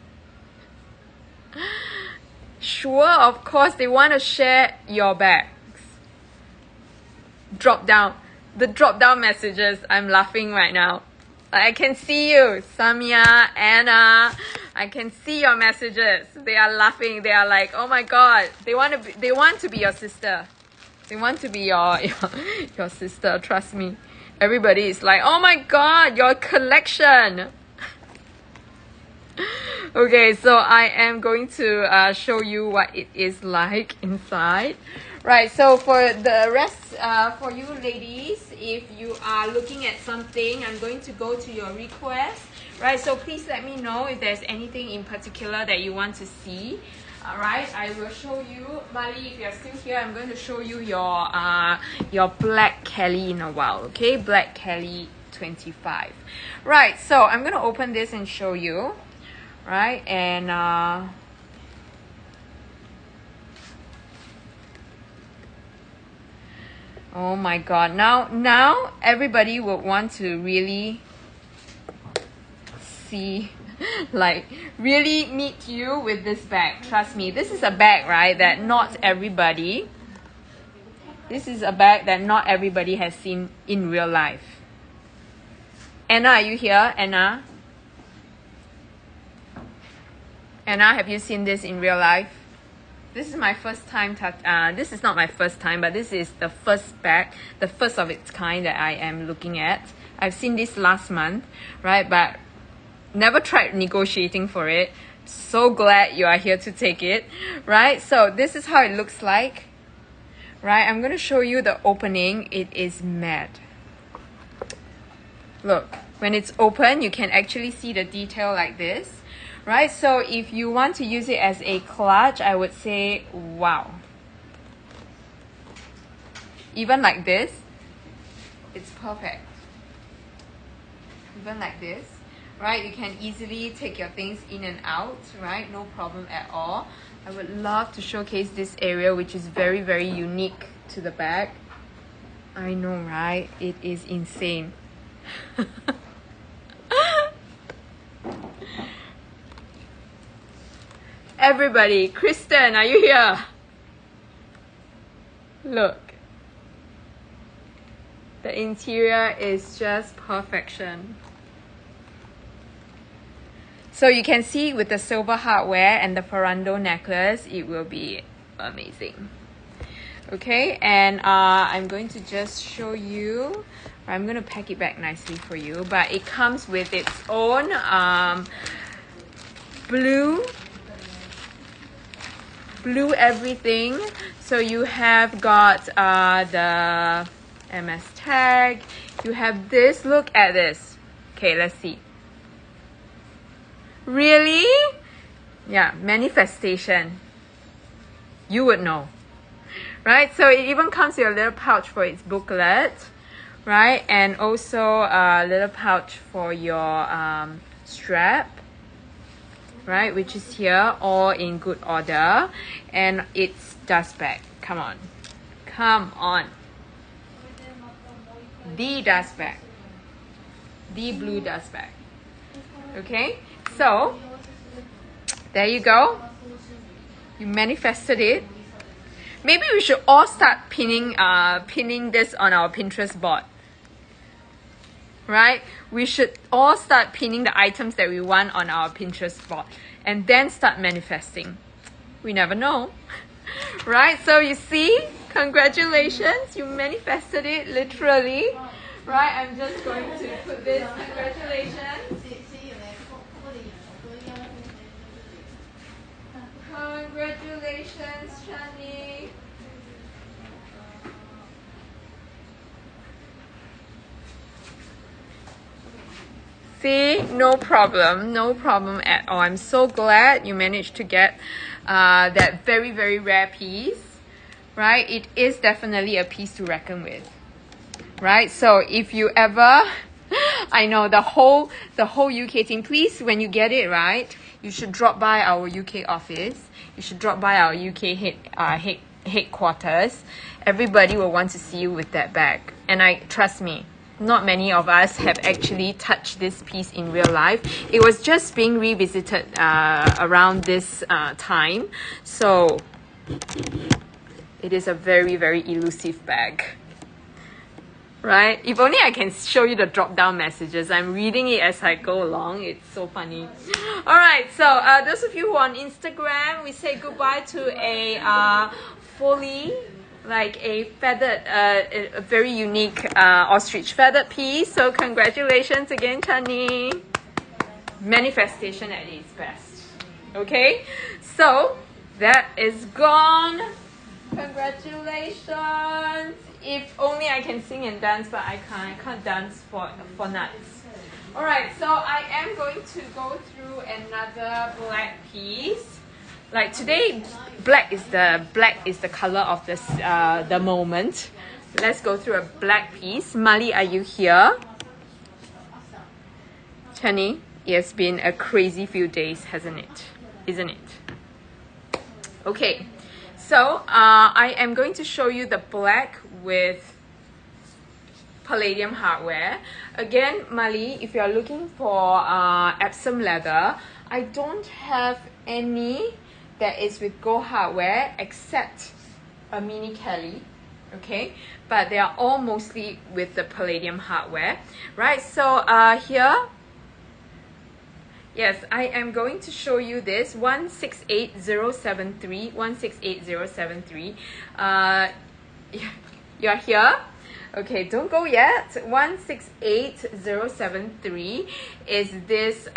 S1: Sure, of course, they want to share your bags. Drop down. The drop down messages, I'm laughing right now. I can see you, Samia, Anna. I can see your messages. They are laughing. They are like, oh my god, they want to be your sister. They want to be your sister, trust me. Everybody is like, oh my god, your collection. Okay, so I am going to show you what it is like inside. Right, so for the rest, for you ladies, if you are looking at something, I'm going to go to your request. Right, so please let me know if there's anything in particular that you want to see. Alright, I will show you. Bali, if you're still here, I'm going to show you your black Kelly in a while. Okay, black Kelly 25. Right, so I'm going to open this and show you. Right, and oh my god, now everybody would want to really see, like, really meet you with this bag. Trust me, this is a bag, right, that not everybody has seen in real life. Anna, are you here? Anna, have you seen this in real life? This is my first time, this is not my first time, but this is the first bag, the first of its kind that I am looking at. I've seen this last month, right, but never tried negotiating for it. So glad you are here to take it, right? So this is how it looks like, right? I'm going to show you the opening. It is mad. Look, when it's open, you can actually see the detail like this. right? So if you want to use it as a clutch, I would say, wow. Even like this, it's perfect. Even like this, right? You can easily take your things in and out, right? No problem at all. I would love to showcase this area, which is very, very unique to the bag. I know, right? It is insane. Everybody, Kristen, are you here? Look. The interior is just perfection. So you can see with the silver hardware and the Ferrando necklace, it will be amazing. Okay, and I'm going to just show you. I'm going to pack it back nicely for you, but it comes with its own blue everything. So you have got the Hermès tag. You have this. Look at this. Okay, let's see. Really? Yeah, manifestation. You would know. Right? So it even comes with a little pouch for its booklet. Right? And also a little pouch for your strap. Right? Which is here, all in good order. And it's dust bag. Come on. Come on. The dust bag. The blue dust bag. Okay? So, there you go. You manifested it. Maybe we should all start pinning this on our Pinterest board. Right? We should all start pinning the items that we want on our Pinterest board. And then start manifesting. We never know. Right? So you see, congratulations. You manifested it literally. Right? I'm just going to put this. Congratulations. Congratulations, Shani. See, no problem at all. I'm so glad you managed to get that very, very rare piece, right? It is definitely a piece to reckon with, right? So if you ever, I know the whole UK team, please, when you get it, right, you should drop by our UK office. You should drop by our UK headquarters. Everybody will want to see you with that bag, and trust me. Not many of us have actually touched this piece in real life. It was just being revisited around this time. So it is a very, very elusive bag. Right? If only I can show you the drop-down messages. I'm reading it as I go along. It's so funny. Alright, so those of you who are on Instagram, we say goodbye to a fully like a feathered, a very unique ostrich feathered piece. So congratulations again, Chani. Manifestation at its best. Okay, so that is gone. Congratulations. If only I can sing and dance, but I can't dance for nuts. Alright, so I am going to go through another black piece. Like today, black is the color of this the moment. Let's go through a black piece. Mali, are you here? Chani, it has been a crazy few days, hasn't it? Isn't it? Okay, so I am going to show you the black with palladium hardware. Again, Mali, if you are looking for Epsom leather, I don't have any that is with gold hardware except a mini Kelly, okay, but they are all mostly with the palladium hardware, right? So here, yes, I am going to show you this 168073. You're here. Okay, don't go yet. 168073 is this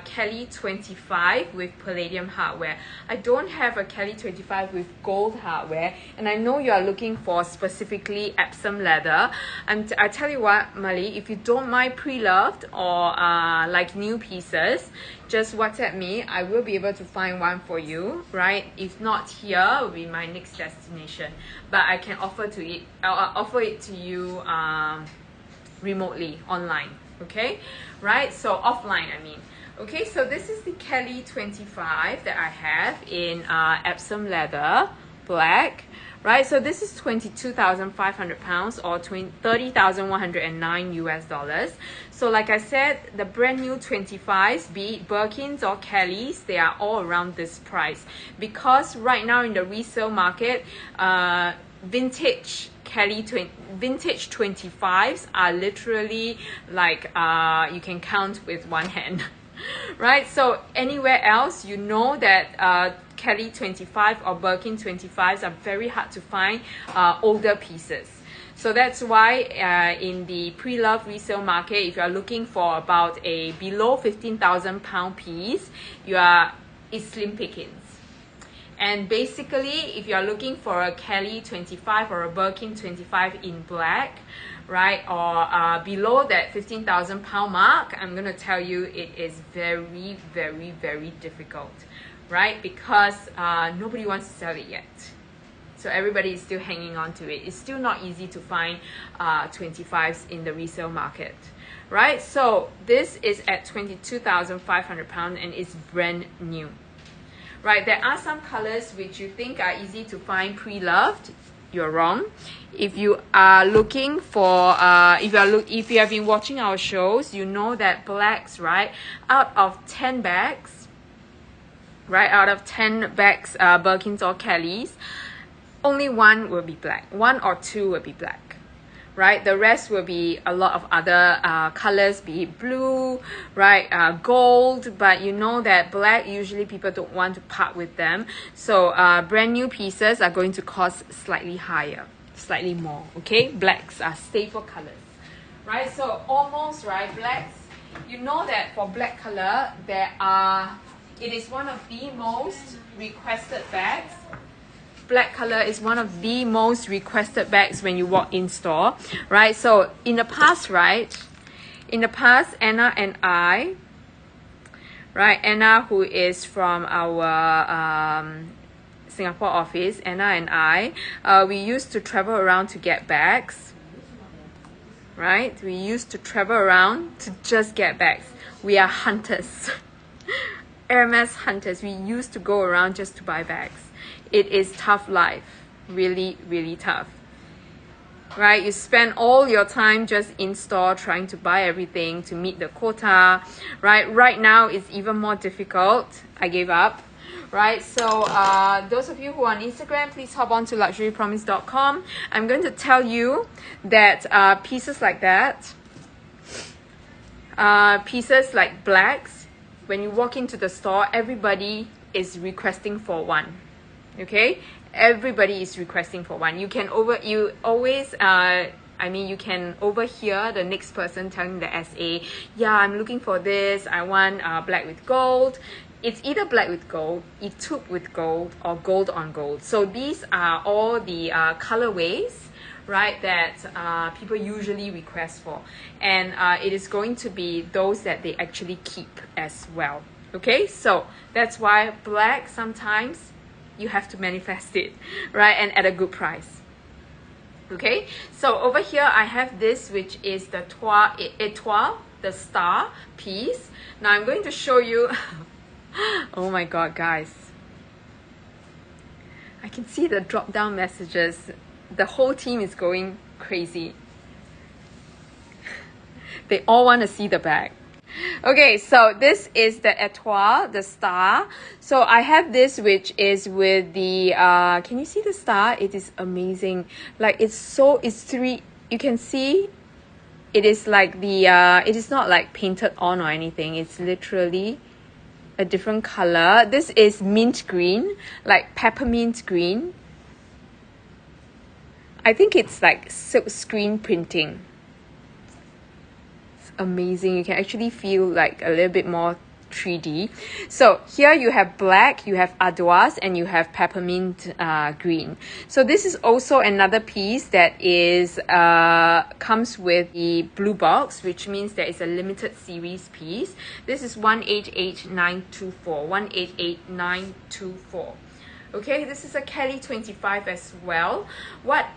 S1: Kelly 25 with palladium hardware. I don't have a Kelly 25 with gold hardware, and I know you are looking for specifically Epsom leather. I tell you what, Mali, if you don't mind pre-loved or like new pieces, just WhatsApp me. I will be able to find one for you, right? If not here, will be my next destination. But I can offer it to you remotely, online, okay? Right? So offline, I mean. Okay, so this is the Kelly 25 that I have in Epsom leather, black. Right, so this is 22,500 pounds or 30,109 US dollars. So like I said, the brand new 25s, be it Birkins or Kellys, they are all around this price. Because right now in the resale market, vintage 25s are literally like you can count with one hand. Right, so anywhere else, you know that Kelly 25 or Birkin 25s are very hard to find older pieces. So that's why in the pre-loved resale market, if you are looking for about a below 15,000 pound piece, it's slim pickings. And basically, if you are looking for a Kelly 25 or a Birkin 25 in black, right, or below that 15,000 pound mark, I'm going to tell you it is very, very, very difficult, right? Because nobody wants to sell it yet. So everybody is still hanging on to it. It's still not easy to find 25s in the resale market, right? So this is at 22,500 pounds and it's brand new. Right, there are some colors which you think are easy to find pre-loved. You're wrong. If you are looking for, if you have been watching our shows, you know that blacks, right, out of 10 bags, Birkins or Kellys, only one will be black. One or two will be black. Right, the rest will be a lot of other colors, be it blue, right, gold, but you know that black, usually people don't want to part with them. So brand new pieces are going to cost slightly higher, slightly more, okay? Blacks are staple colors, right? So almost, right, blacks, you know that for black color, it is one of the most requested bags. Black color is one of the most requested bags when you walk in store, right? So in the past, Anna and I, right, Anna, who is from our Singapore office, Anna and I, we used to travel around to get bags, right? We used to travel around to just get bags. We are hunters. Hermès hunters. We used to go around just to buy bags. It is tough life, really, really tough, right? You spend all your time just in store trying to buy everything to meet the quota, right? Right now, it's even more difficult. I gave up, right? So those of you who are on Instagram, please hop on to luxurypromise.com. I'm going to tell you that pieces like that, pieces like blacks, when you walk into the store, everybody is requesting for one. Okay, everybody is requesting for one. You can overhear the next person telling the SA, yeah, I'm looking for this, I want black with gold. It's either black with gold, taupe with gold, or gold on gold. So these are all the colorways, right, that people usually request for, and it is going to be those that they actually keep as well. Okay, so that's why black sometimes you have to manifest it, right, and at a good price. Okay, so over here I have this, which is the Etoile, the star piece. Now I'm going to show you. Oh my god, guys, I can see the drop down messages. The whole team is going crazy. They all want to see the bag. Okay, so this is the Etoile, the star. So I have this, which is with the can you see the star? It is amazing. Like it's three, you can see it is like the it is not like painted on or anything. It's literally a different color. This is mint green, like peppermint green. I think it's like silk screen printing. It's amazing. You can actually feel like a little bit more 3D. So here you have black, you have ardoise, and you have peppermint green. So this is also another piece that is comes with the blue box, which means that it's a limited series piece. This is 188924. 188924. Okay, this is a Kelly 25 as well. What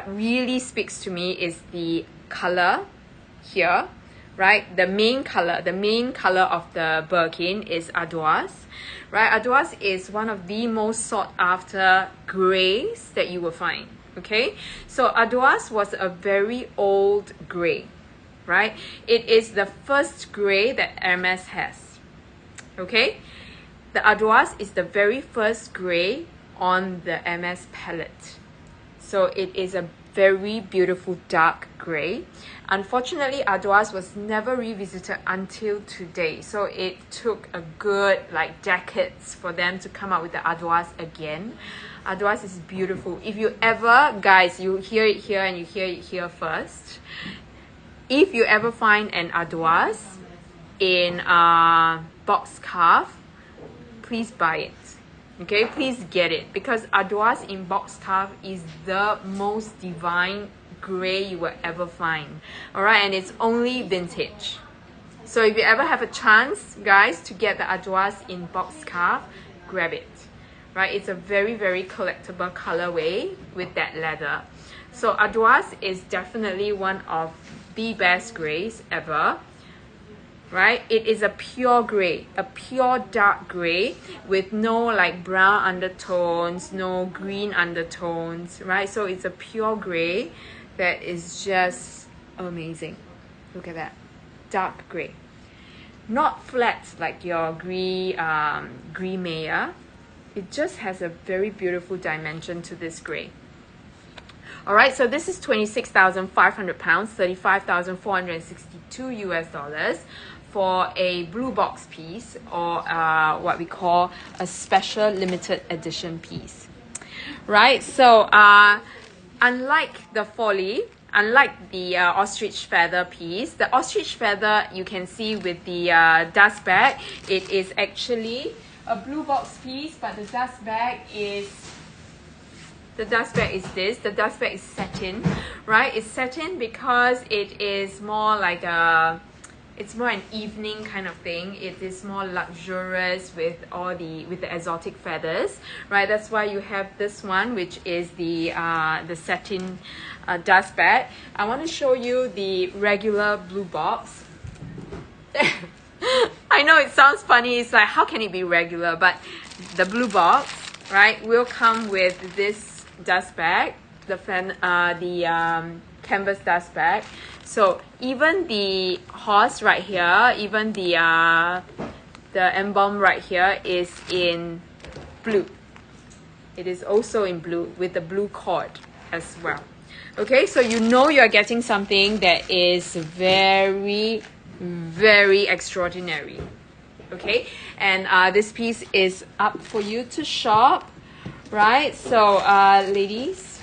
S1: really speaks to me is the color here. Right, the main color of the Birkin is ardoise. Right, ardoise is one of the most sought after grays that you will find. Okay, so ardoise was a very old gray. Right, it is the first gray that Hermès has. Okay, the ardoise is the very first gray on the Hermès palette. So it is a very beautiful dark gray. Unfortunately, ardoise was never revisited until today. So it took a good like decades for them to come up with the ardoise again. Ardoise is beautiful. If you ever, guys, you hear it here and you hear it here first. If you ever find an ardoise in box calf, please buy it. Okay, please get it, because ardoise in box calf is the most divine gray you will ever find. All right, and it's only vintage. So if you ever have a chance, guys, to get the ardoise in box calf, grab it. Right, it's a very collectible colorway with that leather. So ardoise is definitely one of the best grays ever. Right, it is a pure gray, a pure dark gray with no like brown undertones, no green undertones. Right, so it's a pure gray that is just amazing. Look at that, dark gray, not flat like your gris Meyer. It just has a very beautiful dimension to this gray. All right, so this is 26,500 pounds, 35,462 US dollars for a blue box piece, or what we call a special limited edition piece. Right, so unlike the Folly, unlike the ostrich feather piece, the ostrich feather you can see with the dust bag, it is actually a blue box piece, but the dust bag is this. The dust bag is satin, right? It's satin because it is more like it's more an evening kind of thing. It is more luxurious with the exotic feathers, right? That's why you have this one, which is the satin dust bag. I want to show you the regular blue box. I know it sounds funny. It's like, how can it be regular? But the blue box, right, will come with this dust bag, the canvas dust bag. So even the horse right here, even the emblem right here is in blue. It is also in blue with the blue cord as well. Okay, so you know you're getting something that is very extraordinary. Okay, and this piece is up for you to shop, right? So ladies,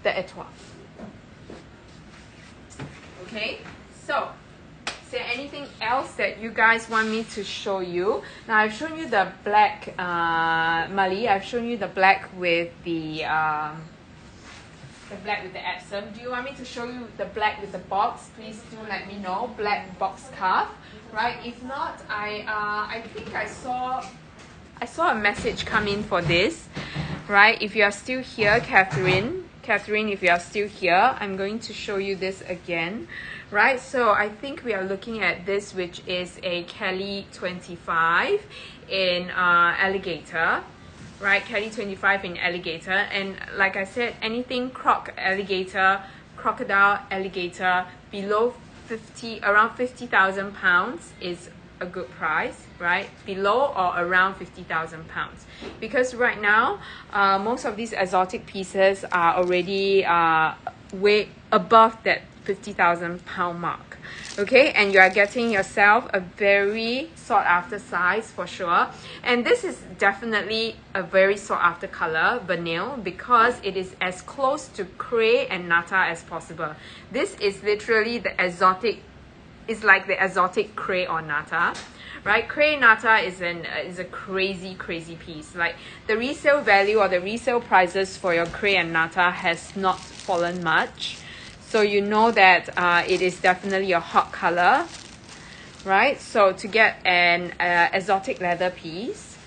S1: the étoile. Okay, so is there anything else that you guys want me to show you? Now I've shown you the black Mali. I've shown you the black with the black with the epsom. Do you want me to show you the black with the box? Please do let me know. Black box cuff, right? If not, I think I saw a message come in for this, right? If you are still here, Catherine, if you are still here, I'm going to show you this again, right? So I think we are looking at this, which is a Kelly 25 in alligator, right? Kelly 25 in alligator. And like I said, anything crocodile alligator below around 50,000 pounds is a good price, right? Below or around 50,000 pounds, because right now most of these exotic pieces are already way above that 50,000 pound mark. Okay, and you are getting yourself a very sought after size for sure. And this is definitely a very sought after color, vanille, because it is as close to cray and nata as possible. This is literally the exotic, it's like the exotic cray or nata. Right, cray nata is a crazy piece. Like the resale value or the resale prices for your cray and nata has not fallen much, so you know that it is definitely a hot color, right? So to get an exotic leather piece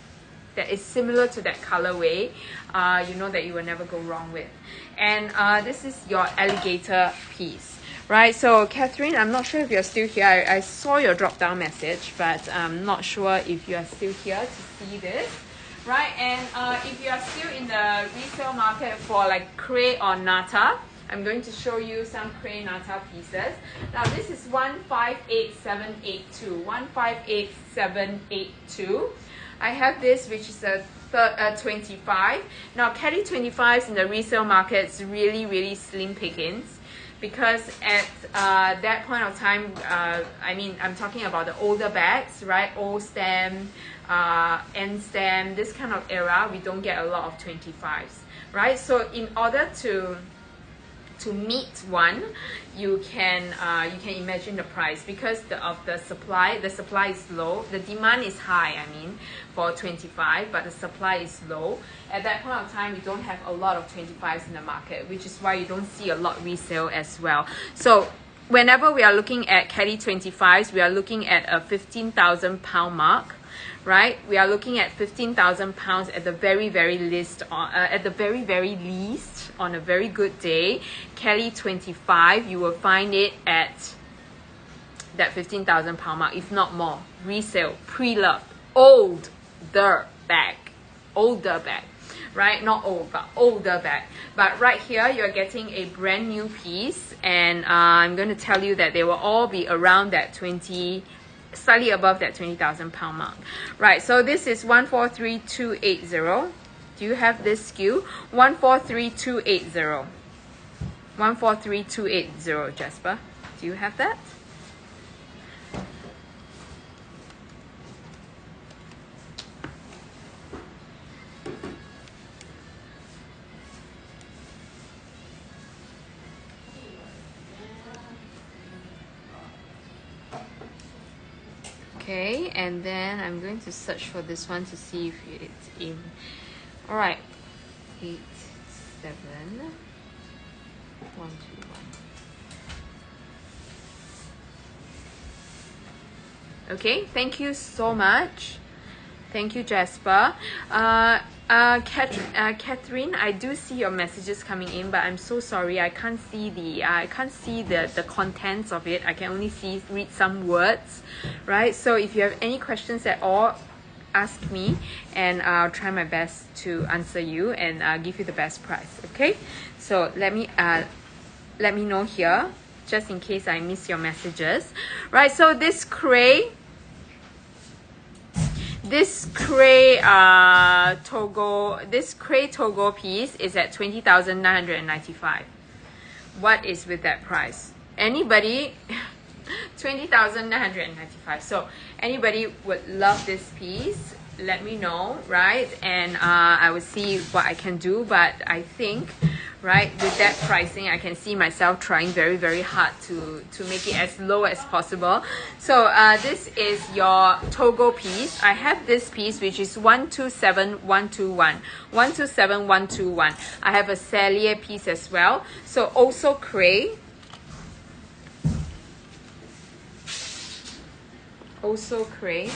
S1: that is similar to that colorway, you know that you will never go wrong with. And this is your alligator piece. Right, so Catherine, I'm not sure if you're still here. I saw your drop-down message, but I'm not sure if you are still here to see this. Right, and if you are still in the resale market for like cray or nata, I'm going to show you some cray nata pieces. Now this is 158782. 158782. I have this, which is a 25. Now Kelly 25s in the resale market is really slim pickings. Because at that point of time, I mean, I'm talking about the older bags, right? Old stem, end stem, this kind of era, we don't get a lot of 25s, right? So in order to meet one, you can imagine the price because of the supply is low, the demand is high, I mean, for 25, but the supply is low. At that point of time, we don't have a lot of 25s in the market, which is why you don't see a lot resale as well. So whenever we are looking at Kelly 25s, we are looking at a 15,000 pound mark, right? We are looking at 15,000 pounds at the very least, at the very least, on a very good day. Kelly 25, you will find it at that 15,000 pound mark, if not more. Resale, pre-loved, older bag, right? Not old, but older bag. But right here, you're getting a brand new piece, and I'm going to tell you that they will all be around that slightly above that 20,000 pound mark. Right, so this is 143280. Do you have this SKU? 143280. 143280, Jasper. Do you have that? Okay, and then I'm going to search for this one to see if it's in. All right, 87121. Okay, thank you so much. Thank you, Jasper. Catherine, I do see your messages coming in, but I'm so sorry, I can't see the contents of it. I can only read some words, right? So if you have any questions at all, ask me, and I'll try my best to answer you and give you the best price. Okay? So let me know here, just in case I miss your messages, right? So this cray Togo piece is at 20,995. What is with that price? Anybody? 20,995. So anybody would love this piece, let me know, right? And I will see what I can do, but I think, right, with that pricing, I can see myself trying very hard to make it as low as possible. So this is your Togo piece. I have this piece, which is 127121. 127121. I have a Cellier piece as well. So also cray. Also cray.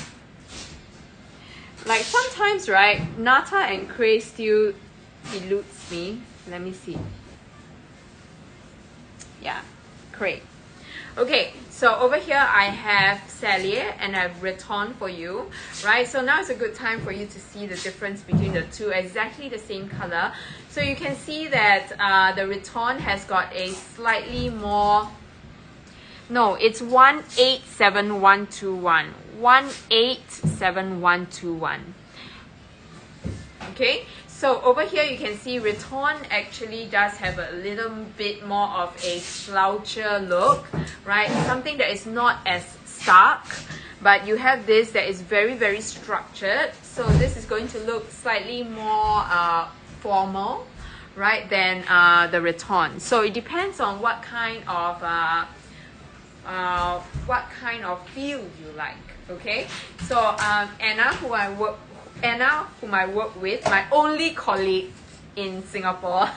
S1: Like sometimes, right, nata and cray still eludes me. Let me see. Yeah, cray. Okay, so over here I have Cellier and I have Raton for you, right? So now is a good time for you to see the difference between the two, exactly the same color. So you can see that the Raton has got a slightly more, no, it's 187121. 187121. Okay, So over here you can see Raton actually does have a little bit more of a sloucher look, right? Something that is not as stark, but you have this that is very, very structured. So this is going to look slightly more formal, right, than the Raton. So it depends on what kind of feel you like. Okay, so Anna, whom I work with, my only colleague in Singapore.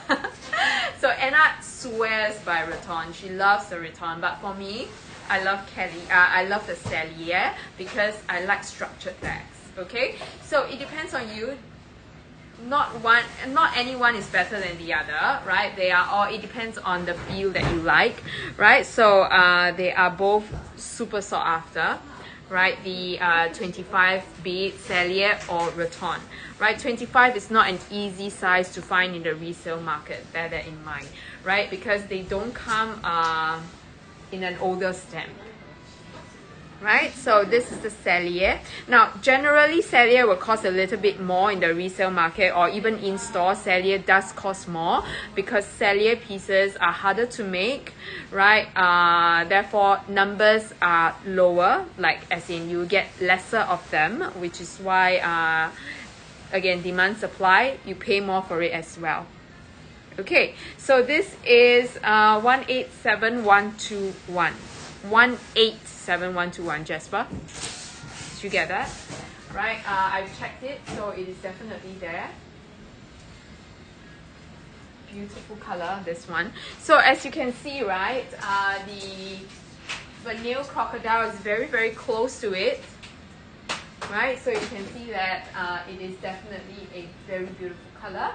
S1: So Anna swears by Raton. She loves the Raton, but for me, I love the Cellier because I like structured bags. Okay, so it depends on you. Not anyone is better than the other, right? They are all, it depends on the feel that you like, right? So they are both super sought after, right? The 25, be it Cellier or Raton, right? 25 is not an easy size to find in the resale market, bear that in mind, right? Because they don't come in an older stamp. Right, so this is the Cellier. Now, generally, Cellier will cost a little bit more in the resale market or even in store. Cellier does cost more because Cellier pieces are harder to make, right? Therefore, numbers are lower, like as in you get lesser of them, which is why, again, demand supply, you pay more for it as well. Okay, so this is 187121. 187121, Jasper. Did you get that? Right, I've checked it, so it is definitely there. Beautiful color, this one. So as you can see, right, the vanille crocodile is very, very close to it. Right, so you can see that it is definitely a very beautiful color.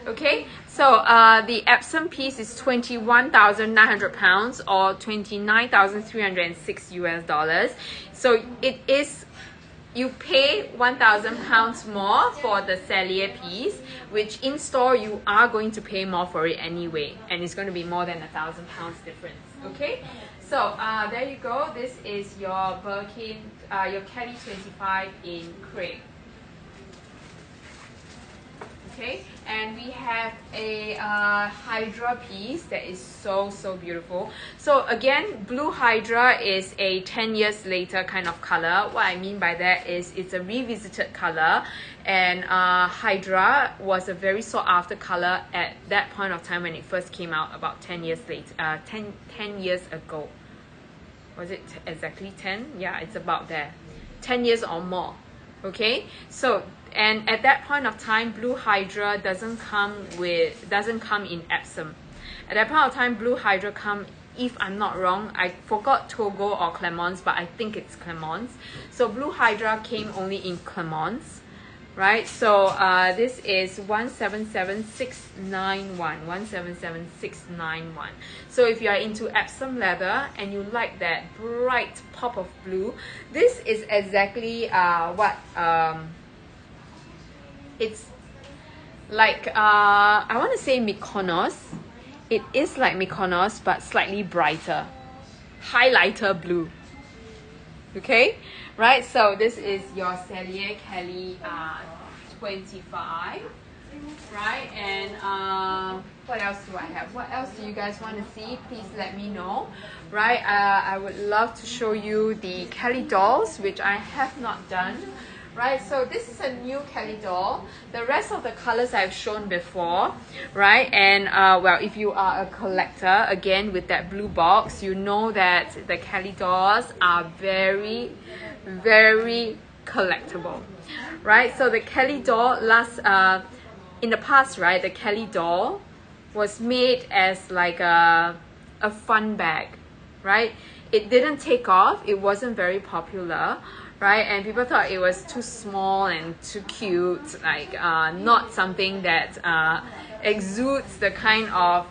S1: Okay, so the Epsom piece is 21,900 pounds or 29,306 US dollars. So it is, you pay 1,000 pounds more for the Cellier piece, which in store you are going to pay more for it anyway, and it's going to be more than 1,000 pounds difference. Okay, so there you go. This is your Birkin, your Kelly 25 in crepe. Okay, and we have a Hydra piece that is so beautiful. So again, Blue Hydra is a 10 years later kind of color. What I mean by that is it's a revisited color, and Hydra was a very sought after color at that point of time when it first came out about 10 years later, 10 years ago. Was it exactly 10? Yeah, it's about there. 10 years or more. Okay, so and at that point of time, Blue Hydra doesn't come in Epsom. At that point of time, Blue Hydra come, if I'm not wrong, I forgot Togo or Clemence, but I think it's Clemence. So Blue Hydra came only in Clemence, right? So this is 177691. 177691. So if you are into Epsom leather and you like that bright pop of blue, this is exactly what it's like. I want to say Mykonos. It is like Mykonos, but slightly brighter, highlighter blue. Okay, right? So this is your Cellier Kelly 25, right? And what else do I have? What else do you guys want to see? Please let me know, right? I would love to show you the Kelly dolls, which I have not done. Right, so this is a new Kelly doll. The rest of the colors I've shown before, right? And well, if you are a collector, again with that blue box, you know that the Kelly dolls are very collectible, right? So the Kelly doll in the past, right? The Kelly doll was made as like a fun bag, right? It didn't take off. It wasn't very popular. Right, and people thought it was too small and too cute, like not something that exudes the kind of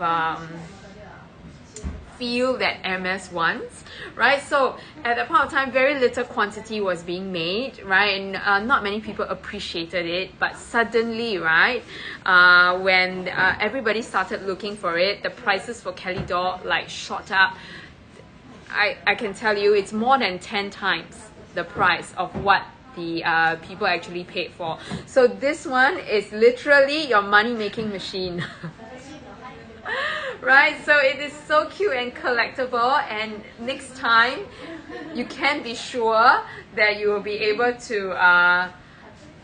S1: feel that Hermès wants, right? So at that point of time, very little quantity was being made, right? And not many people appreciated it. But suddenly, right, when everybody started looking for it, the prices for Kelly doll like shot up. I can tell you, it's more than 10 times the price of what the people actually paid for. So this one is literally your money-making machine. Right, so it is so cute and collectible, and next time you can be sure that you will be able to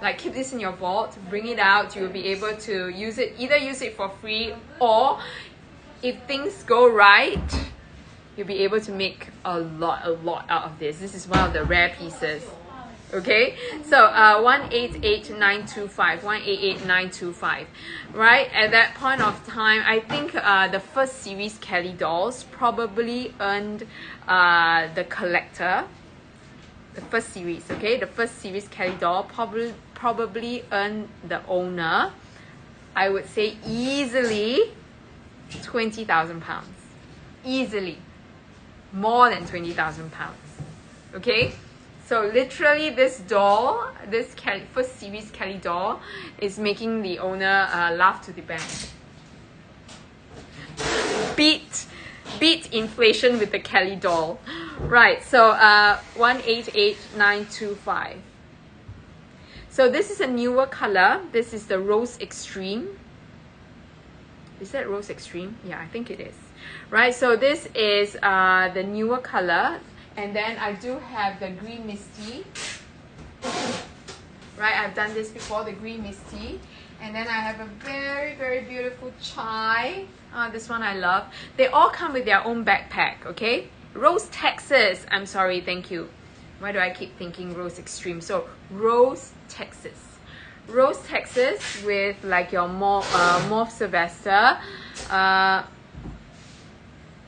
S1: like keep this in your vault, bring it out. You will be able to use it, either use it for free, or if things go right, you'll be able to make a lot out of this. This is one of the rare pieces. Okay, so 188925, 188925, right? At that point of time, I think the first series Kelly dolls probably earned the collector. The first series, okay, the first series Kelly doll probably earned the owner, I would say, easily £20,000. Easily, more than £20,000. Okay. So literally this doll, this first series Kelly doll is making the owner laugh to the bank. Beat inflation with the Kelly doll. Right, so 188925. So this is a newer color. This is the Rose Extreme. Is that Rose Extreme? Yeah, I think it is. Right, so this is the newer color. And then I do have the Green Misty. Right, I've done this before, the Green Misty. And then I have a very, very beautiful Chai. This one I love. They all come with their own backpack, okay? Rose Texas. I'm sorry, thank you. Why do I keep thinking Rose Extreme? So, Rose Texas. Rose Texas with like your Mauve Sylvester.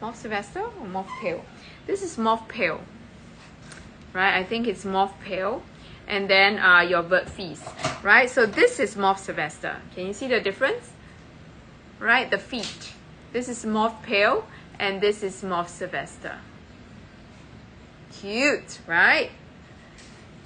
S1: Mauve Sylvester or Mauve Pale? This is Mauve Pale, right? I think it's Mauve Pale. And then your Bird Feast, right? So this is Mauve Sylvester. Can you see the difference? Right, the feet. This is Mauve Pale, and this is Mauve Sylvester. Cute, right?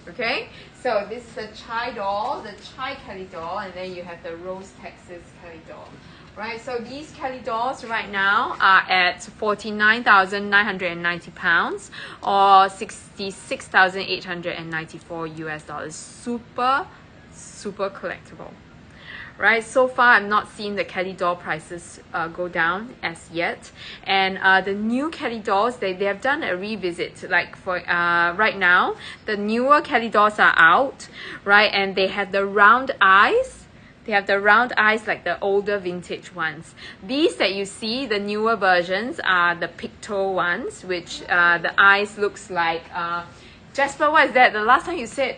S1: Okay, so this is the Chai doll, the Chai Kelly doll, and then you have the Rose Texas Kelly doll. Right, so these Kelly dolls right now are at £49,990 or $66,894 US. Super collectible. Right, so far I've not seen the Kelly doll prices go down as yet, and the new Kelly dolls, they have done a revisit. Like for right now, the newer Kelly dolls are out, right, and they have the round eyes. They have the round eyes like the older vintage ones. These that you see, the newer versions, are the picto ones, which the eyes looks like Jasper, what is that? The last time you said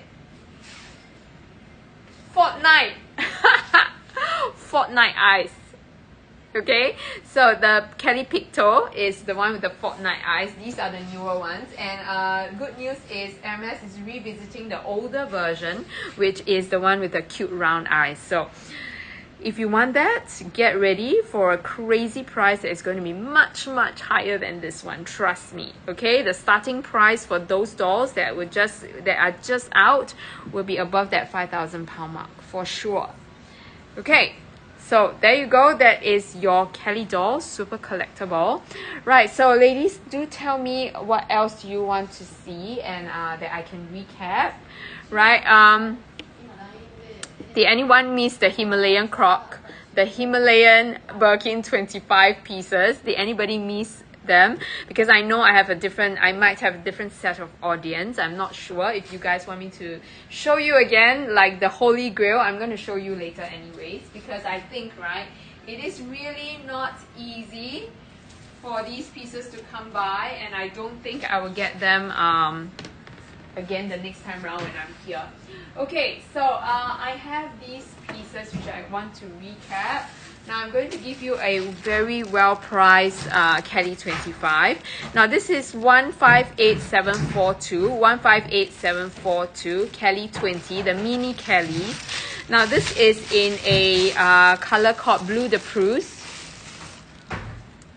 S1: Fortnite. Fortnite eyes. Okay, so the Kelly Picto is the one with the Fortnite eyes. These are the newer ones, and good news is Hermès is revisiting the older version, which is the one with the cute round eyes. So if you want that, get ready for a crazy price that is going to be much higher than this one, trust me. Okay, the starting price for those dolls that are just out will be above that £5,000 mark for sure. Okay, so there you go. That is your Kelly doll, super collectible. Right, so ladies, do tell me what else you want to see, and that I can recap. Right, did anyone miss the Himalayan croc, the Himalayan Birkin 25 pieces? Did anybody miss them? Because I know I might have a different set of audience. I'm not sure. If you guys want me to show you again, like the Holy Grail, I'm going to show you later anyways, because I think, right, it is really not easy for these pieces to come by, and I don't think I will get them again the next time around when I'm here. Okay, so I have these pieces which I want to recap. Now I'm going to give you a very well priced Kelly 25. Now this is 158742, 158742 Kelly 20, the mini Kelly. Now this is in a color called Bleu de Prusse.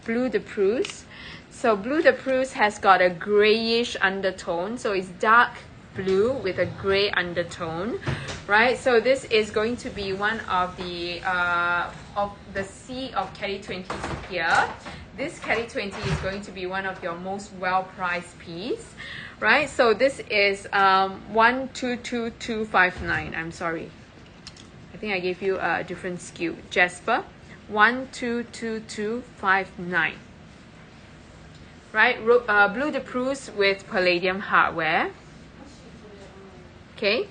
S1: Bleu de Prusse. So Bleu de Prusse has got a grayish undertone, so it's dark blue with a gray undertone, right? So this is going to be one of the sea of Kelly 20s here. This Kelly 20 is going to be one of your most well-priced piece, right? So this is 122259. I'm sorry, I think I gave you a different SKU. Jasper 122259. Right, blue de Prusse with palladium hardware. Okay,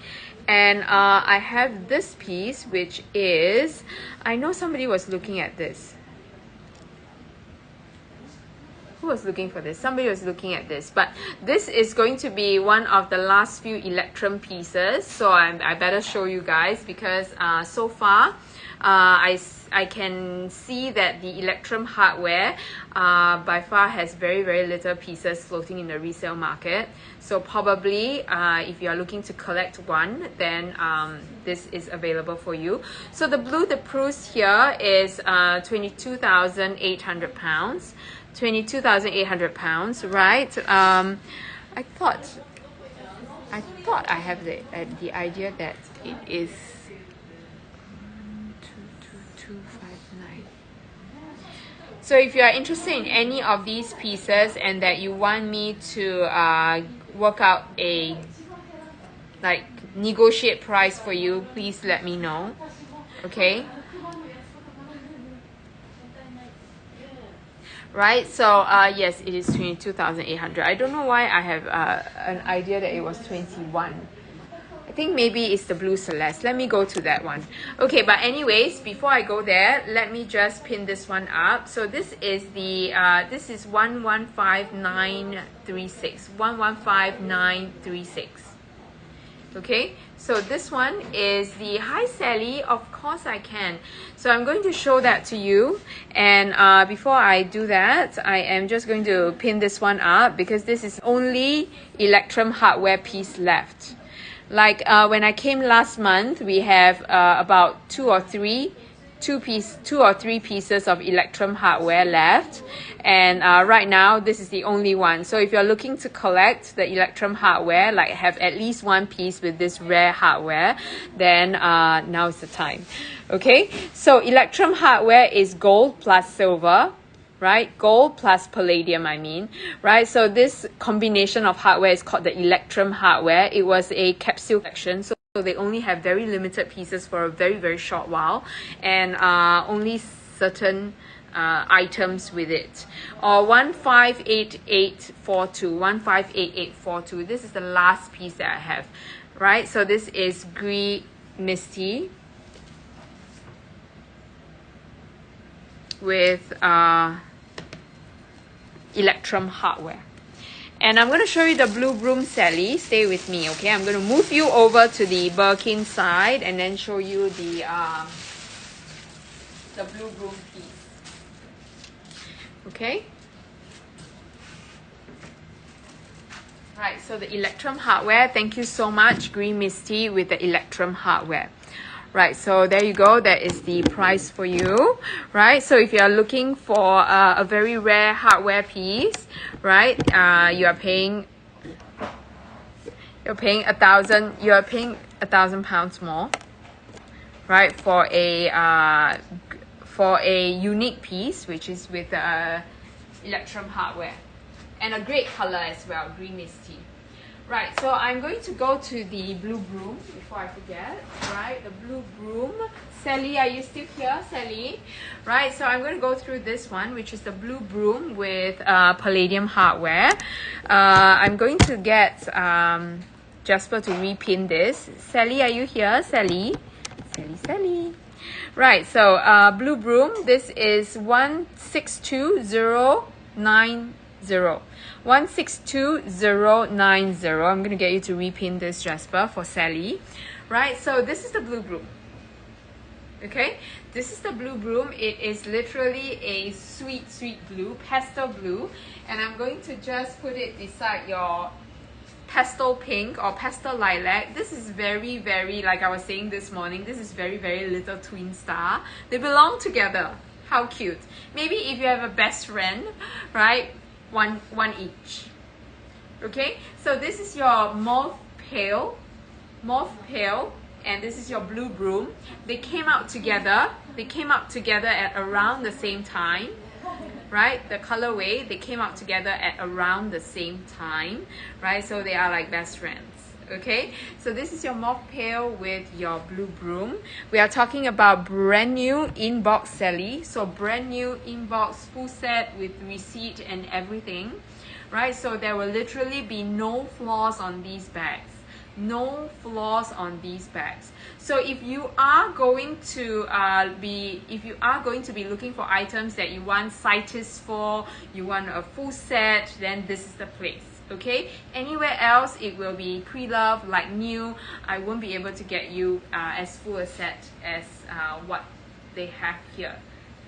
S1: and I have this piece, which is, I know somebody was looking at this. Who was looking for this? Somebody was looking at this, but this is going to be one of the last few Electrum pieces, so I better show you guys, because so far I can see that the Electrum hardware by far has very, very little pieces floating in the resale market. So probably if you are looking to collect one, then this is available for you. So the blue de Prusse here is 22,800 pounds. 22,800 pounds, right? I thought I have the idea that it is 22259. So if you are interested in any of these pieces and that you want me to work out a negotiate price for you, please let me know. Okay. Right, so yes, it is 22,800. I don't know why I have an idea that it was 21. I think maybe it's the blue Celeste. Let me go to that one. Okay, but anyways, before I go there, let me just pin this one up. So this is the this is 115936. 115936. Okay, so this one is the Hi Sally. Of course I can. So I'm going to show that to you, and before I do that, I am just going to pin this one up, because this is only Electrum hardware piece left. Like when I came last month, we have about two or three pieces of Electrum hardware left, and right now this is the only one. So if you're looking to collect the Electrum hardware, like have at least one piece with this rare hardware, then now is the time. Okay, so Electrum hardware is gold plus silver, right? Gold plus palladium, I mean, right? So this combination of hardware is called the Electrum hardware. It was a capsule collection, so they only have very limited pieces for a very, very short while, and only certain items with it. Or 158842, 158842. This is the last piece that I have, right? So this is Gris Misty with Electrum hardware. And I'm going to show you the blue broom Sally. Stay with me, okay? I'm going to move you over to the Birkin side and then show you the blue broom piece. Okay? Right, so the Electrum hardware. Thank you so much, Green Misty, with the Electrum hardware. Right, so there you go. That is the price for you, right? So if you are looking for a very rare hardware piece, right, you are paying £1,000 more, right, for a unique piece, which is with Electrum hardware, and a great color as well, Green Misty. Right, so I'm going to go to the blue broom before I forget, right? The blue broom. Sally, are you still here, Sally? Right, so I'm going to go through this one, which is the blue broom with palladium hardware. I'm going to get Jasper to repin this. Sally, are you here? Sally? Sally. Right, so blue broom, this is 162090. 162090. I'm going to get you to repin this, Jasper, for Sally. Right, so this is the blue broom. Okay, this is the blue broom. It is literally a sweet, sweet blue, pastel blue. And I'm going to just put it beside your pastel pink or pastel lilac. This is very, very, like I was saying this morning, this is very, very little twin star. They belong together. How cute. Maybe if you have a best friend, right? One each. Okay, so this is your mauve pale, and this is your blue broom. They came out together. At around the same time. right? The colorway, they came out together at around the same time, right? So they are like best friends. Okay, so this is your mauve pale with your blue broom. We are talking about brand new inbox Sally. So brand new inbox full set with receipt and everything, right? So there will literally be no flaws on these bags. No flaws on these bags. So if you are going to be looking for items that you want citus for, you want a full set, then this is the place. Okay, anywhere else it will be pre-loved, like new. I won't be able to get you as full a set as what they have here.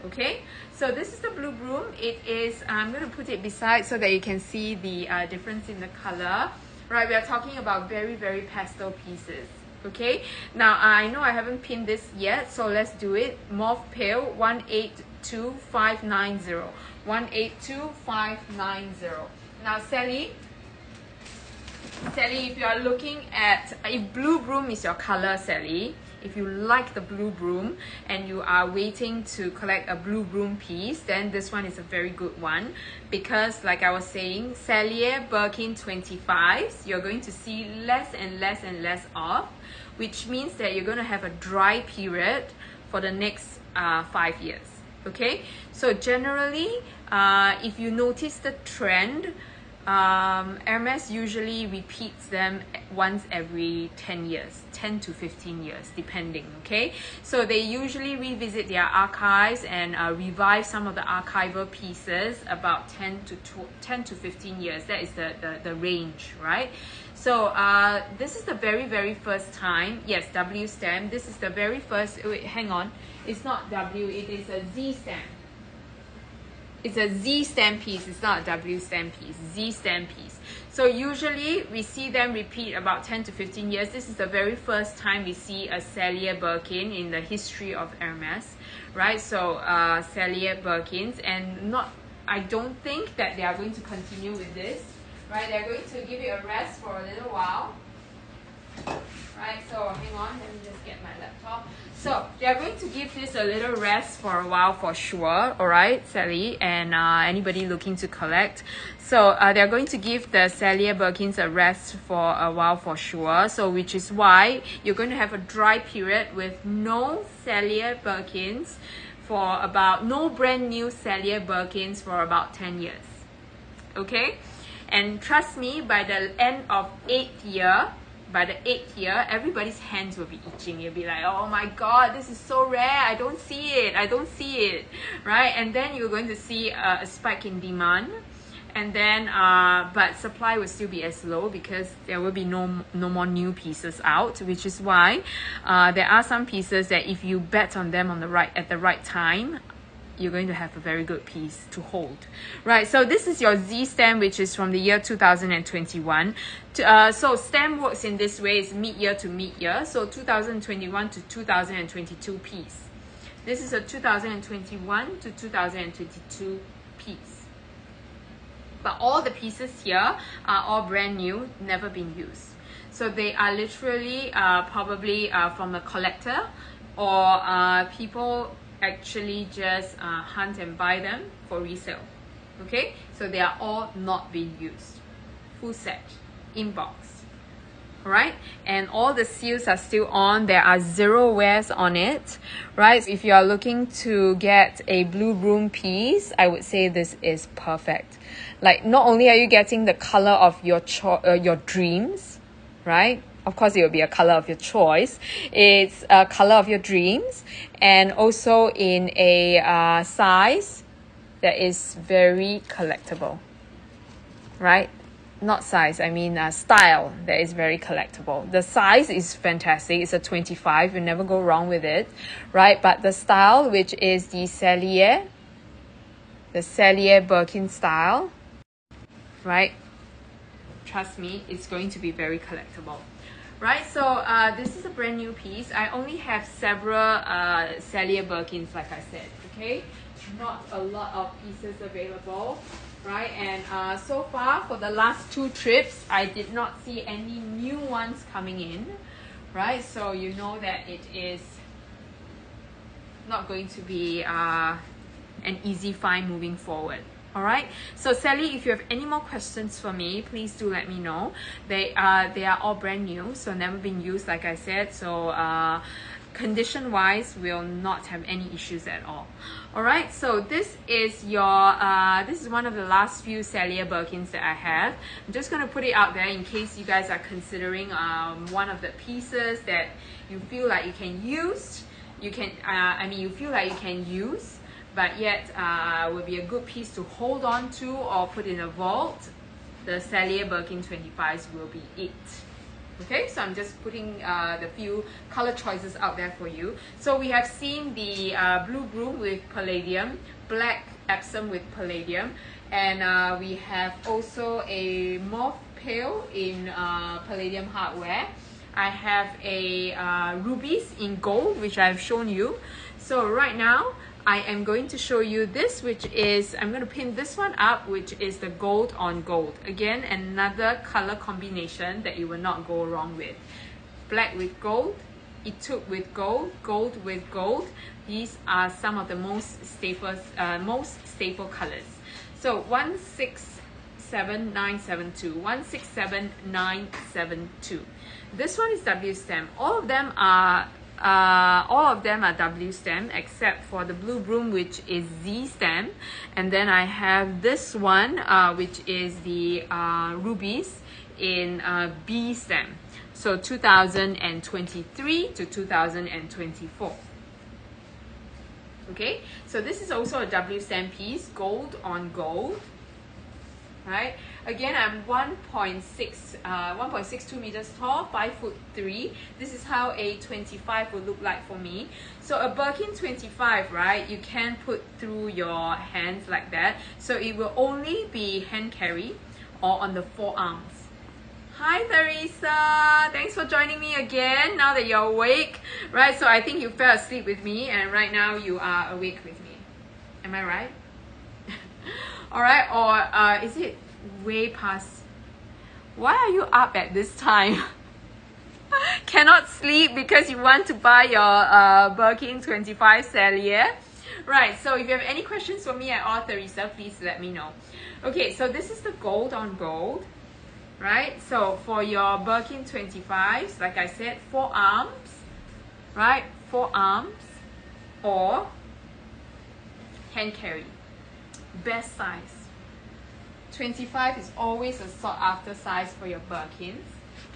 S1: Okay, so this is the blue broom. It is, I'm going to put it beside so that you can see the difference in the color. Right, we are talking about very, very pastel pieces. Okay, now I know I haven't pinned this yet, so let's do it. Mauve pale 182590. 182590. Now Sally, if you are looking at, if blue broom is your color, Sally, if you like the blue broom and you are waiting to collect a blue broom piece, then this one is a very good one, because like I was saying, Cellier Birkin 25s, you're going to see less and less and less of, which means that you're going to have a dry period for the next 5 years. Okay, so generally, if you notice the trend, Hermès usually repeats them once every 10 years, 10 to 15 years, depending. Okay, so they usually revisit their archives and revive some of the archival pieces about 10 to 15 years. That is the range, right? So this is the very, very first time. Yes, W stamp. This is the very first. Wait, hang on. It's not W. It is a Z stamp. It's a Z stamp piece. It's not a W stamp piece. Z stamp piece. So usually we see them repeat about 10 to 15 years. This is the very first time we see a Cellier Birkin in the history of Hermès, right? So Cellier Birkins, and not, I don't think that they are going to continue with this, right? They're going to give it a rest for a little while, right? So hang on, let me just get my laptop. So they are going to give this a little rest for a while for sure, all right, Sally, and anybody looking to collect. So they're going to give the Cellier Birkins a rest for a while for sure. So which is why you're going to have a dry period with no Cellier Birkins for about, no brand new Cellier Birkins for about 10 years. Okay, and trust me, by the end of 8th year, everybody's hands will be itching. You'll be like, oh my god, this is so rare, I don't see it, right? And then you're going to see a spike in demand, and then but supply will still be as low because there will be no more new pieces out, which is why there are some pieces that if you bet on them at the right time, you're going to have a very good piece to hold, right? So this is your Z stamp, which is from the year 2021. So stamp works in this way, is mid-year to mid-year. So 2021 to 2022 piece. This is a 2021 to 2022 piece. But all the pieces here are all brand new, never been used. So they are literally probably from a collector, or people actually just hunt and buy them for resale. Okay, so they are all not being used. Full set, inbox. Alright, and all the seals are still on. There are 0 wears on it, right? So if you are looking to get a blue broom piece, I would say this is perfect. Like, not only are you getting the color of your dreams, right? Of course, it will be a color of your choice. It's a color of your dreams, and also in a size that is very collectible, right? Not size, I mean style that is very collectible. The size is fantastic. It's a 25. You never go wrong with it, right? But the style, which is the Cellier Birkin style, right? Trust me, it's going to be very collectible. Right, so this is a brand new piece. I only have several Cellier Birkins, like I said, okay? Not a lot of pieces available, right? And so far, for the last 2 trips, I did not see any new ones coming in, right? So you know that it is not going to be an easy find moving forward. All right, so Sally, if you have any more questions for me, please do let me know. They are all brand new, so never been used, like I said. So condition wise, will not have any issues at all. All right, so this is your this is one of the last few Cellier Birkins that I have. I'm just going to put it out there in case you guys are considering one of the pieces that you feel like you can use. You feel like you can use, but yet will be a good piece to hold on to or put in a vault. The Cellier Birkin 25s will be it. Okay, so I'm just putting the few color choices out there for you. So we have seen the blue broom with palladium, black Epsom with palladium, and we have also a mauve pale in palladium hardware. I have a rubies in gold, which I've shown you. So right now, I am going to show you this, which is, I'm going to pin this one up, which is the gold on gold. Again, another color combination that you will not go wrong with. Black with gold, Etude with gold, gold with gold. These are some of the most staple colors. So 167972, 167972. This one is W stem. All of them are W stem except for the blue broom, which is Z stem, and then I have this one which is the rubies in B stem. So 2023 to 2024. Okay, so this is also a W stem piece, gold on gold. Right, again, I'm 1.62 meters tall, 5'3". This is how a 25 would look like for me. So a Birkin 25, right, you can put through your hands like that. So it will only be hand carry or on the forearms. Hi Teresa, thanks for joining me again now that you're awake. Right, so I think you fell asleep with me and right now you are awake with me. Am I right? All right, or is it way past? Why are you up at this time? Cannot sleep because you want to buy your Birkin 25 Cellier? Right, so if you have any questions for me at all, Teresa, please let me know. Okay, so this is the gold on gold, right? So for your Birkin 25s, like I said, forearms, right? Forearms or hand carry. Best size. 25 is always a sought after size for your Birkins.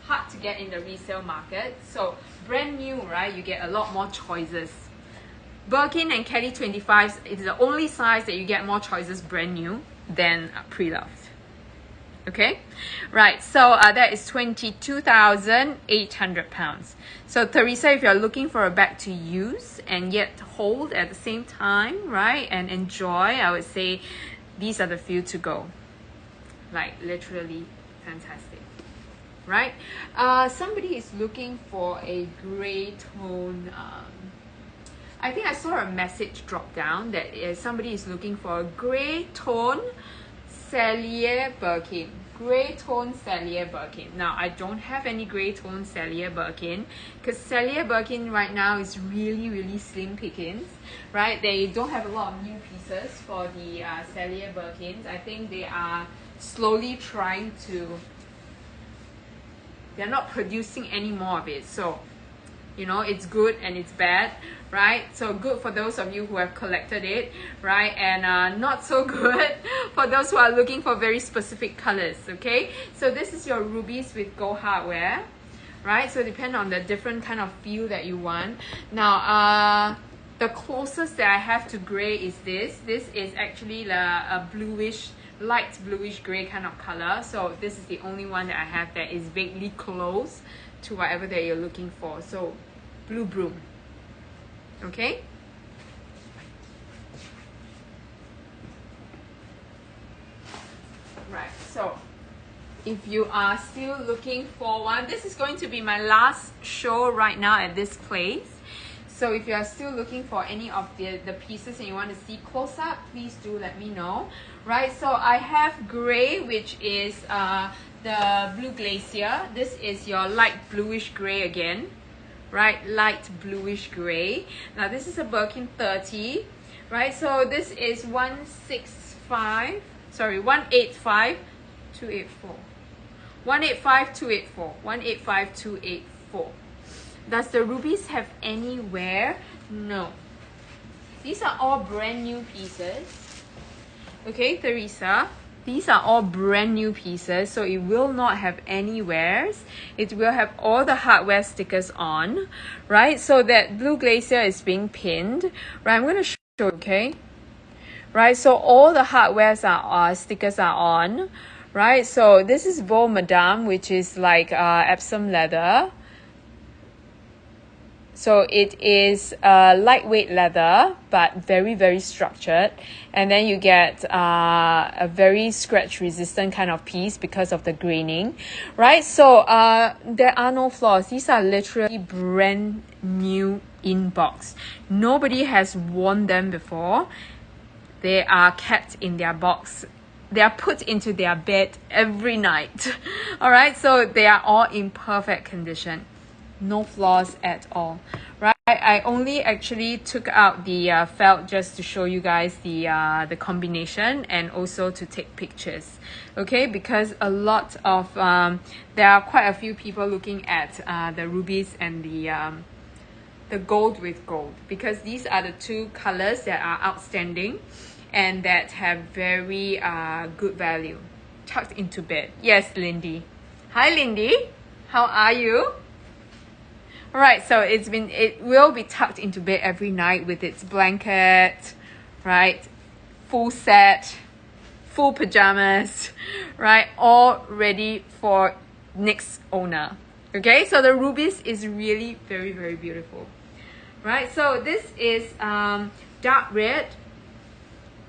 S1: Hard to get in the resale market. So brand new, right? You get a lot more choices. Birkin and Kelly 25s is the only size that you get more choices brand new than pre-loved. Okay, right, so that is 22,800 pounds. So Teresa, if you're looking for a bag to use and yet hold at the same time, right, and enjoy, I would say these are the few to go. Like literally fantastic, right? Somebody is looking for a gray tone. I think I saw a message drop down that somebody is looking for a gray tone Cellier Birkin. Grey tone Cellier Birkin. Now, I don't have any grey tone Cellier Birkin because Cellier Birkin right now is really slim pickings, right? They don't have a lot of new pieces for the Cellier Birkins. I think they are slowly trying to, they're not producing any more of it. So, you know, it's good and it's bad, right? So good for those of you who have collected it, right? And not so good for those who are looking for very specific colors, okay? So this is your rubies with gold hardware, right? So depend on the different kind of feel that you want. Now, the closest that I have to gray is this. This is actually a bluish, light bluish gray kind of color. So this is the only one that I have that is vaguely close to whatever that you're looking for. So blue broom, okay? Right, so if you are still looking for one, this is going to be my last show right now at this place. So if you are still looking for any of the pieces and you want to see close up, please do let me know. Right, so I have gray, which is the blue glacier. This is your light bluish gray again, right? Light bluish gray. Now this is a Birkin 30, right? So this is 165, sorry, 185,284. 185,284. 185,284. Does the rubies have any wear? No. These are all brand new pieces. Okay, Teresa. These are all brand new pieces, so it will not have any wears. It will have all the hardware stickers on, right? So that blue glacier is being pinned, right? I'm going to show you, okay? Right, so all the hardware stickers are on, right? So this is Beau Madame, which is like Epsom leather. So it is lightweight leather, but very, very structured. And then you get a very scratch resistant kind of piece because of the graining, right? So there are no flaws. These are literally brand new in box. Nobody has worn them before. They are kept in their box. They are put into their bed every night. All right, so they are all in perfect condition. No flaws at all, right? I only actually took out the felt just to show you guys the combination and also to take pictures, okay? Because a lot of there are quite a few people looking at the rubies and the gold with gold, because these are the two colors that are outstanding and that have very good value. Tucked into bed. Yes, Lindy. Hi, Lindy. How are you? All right, so it will be tucked into bed every night with its blanket, right? Full set, full pajamas, right? All ready for next owner. Okay, so the rubies is really very, very beautiful, right? So this is dark red.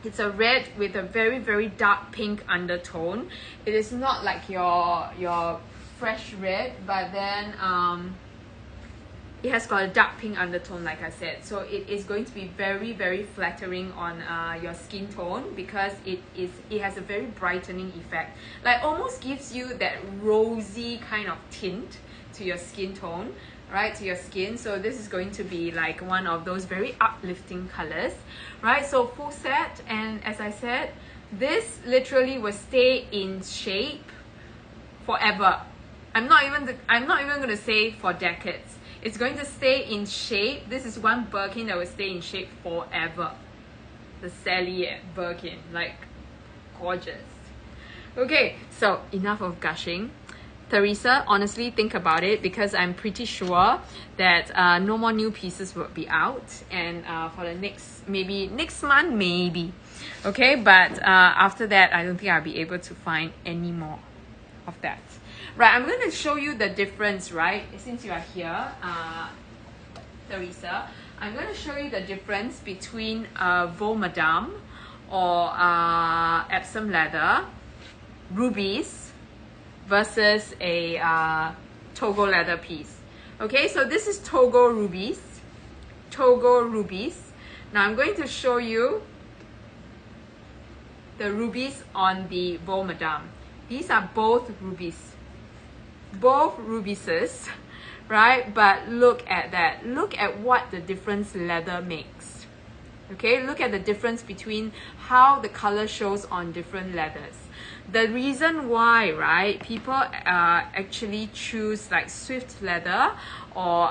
S1: It's a red with a very, very dark pink undertone. It is not like your fresh red, but then it has got a dark pink undertone, like I said. So it is going to be very, very flattering on your skin tone, because it has a very brightening effect. Like almost gives you that rosy kind of tint to your skin tone, right? To your skin. So this is going to be like one of those very uplifting colors, right? So full set, and as I said, this literally will stay in shape forever. I'm not even going to say for decades. It's going to stay in shape. This is one Birkin that will stay in shape forever. The Sally Birkin, like gorgeous. Okay, so enough of gushing. Teresa, honestly, think about it, because I'm pretty sure that no more new pieces will be out, and for the next month, maybe. Okay, but after that, I don't think I'll be able to find any more of that. Right, I'm going to show you the difference, right? Since you are here, Teresa, I'm going to show you the difference between Beau Madame or Epsom leather, rubies, versus a Togo leather piece. Okay, so this is Togo rubies. Togo rubies. Now I'm going to show you the rubies on the Beau Madame. These are both rubies. Both rubies, right? But look at that. Look at what the difference leather makes. Okay, look at the difference between how the color shows on different leathers. The reason why, right, people actually choose like Swift leather or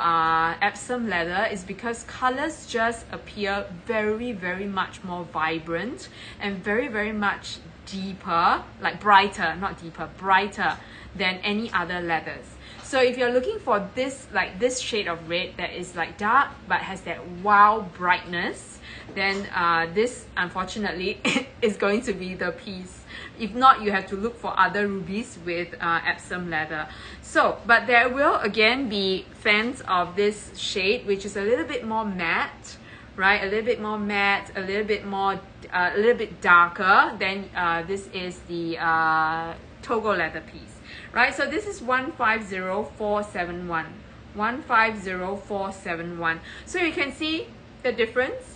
S1: Epsom leather is because colors just appear very, very much more vibrant and very, very much deeper, like brighter, not deeper, brighter than any other leathers. So if you're looking for this, like this shade of red that is like dark but has that wow brightness, then this unfortunately is going to be the piece. If not, you have to look for other rubies with Epsom leather. So, but there will again be fans of this shade, which is a little bit more matte, right? A little bit more matte, a little bit more, a little bit darker. Then this is the Togo leather piece, right? So this is 150471. 150471. So you can see the difference.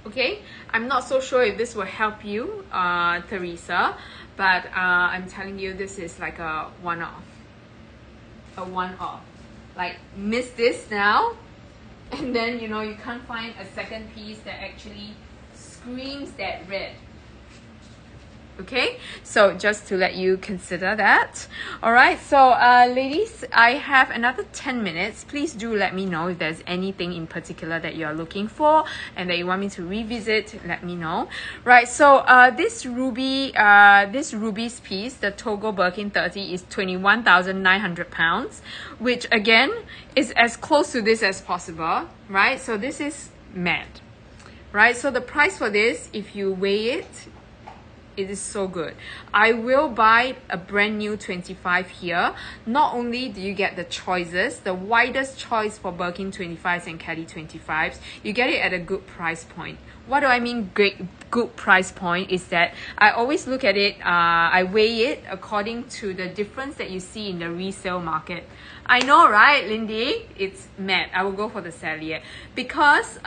S1: Okay, I'm not so sure if this will help you, Teresa, but I'm telling you, this is like a one-off. A one-off. Like, miss this now, and then, you know, you can't find a second piece that actually screams that red. Okay, so just to let you consider that. All right, so ladies, I have another 10 minutes. Please do let me know if there's anything in particular that you're looking for and that you want me to revisit. Let me know. Right, so this ruby's piece, the Togo Birkin 30, is 21,900 pounds, which again is as close to this as possible. Right, so this is matte. Right, so the price for this, if you weigh it, it is so good. I will buy a brand new 25 here. Not only do you get the choices, the widest choice for Birkin 25s and Kelly 25s, you get it at a good price point. What do I mean good price point is that I always look at it, I weigh it according to the difference that you see in the resale market. I know, right, Lindy? It's matte. I will go for the Cellier. Because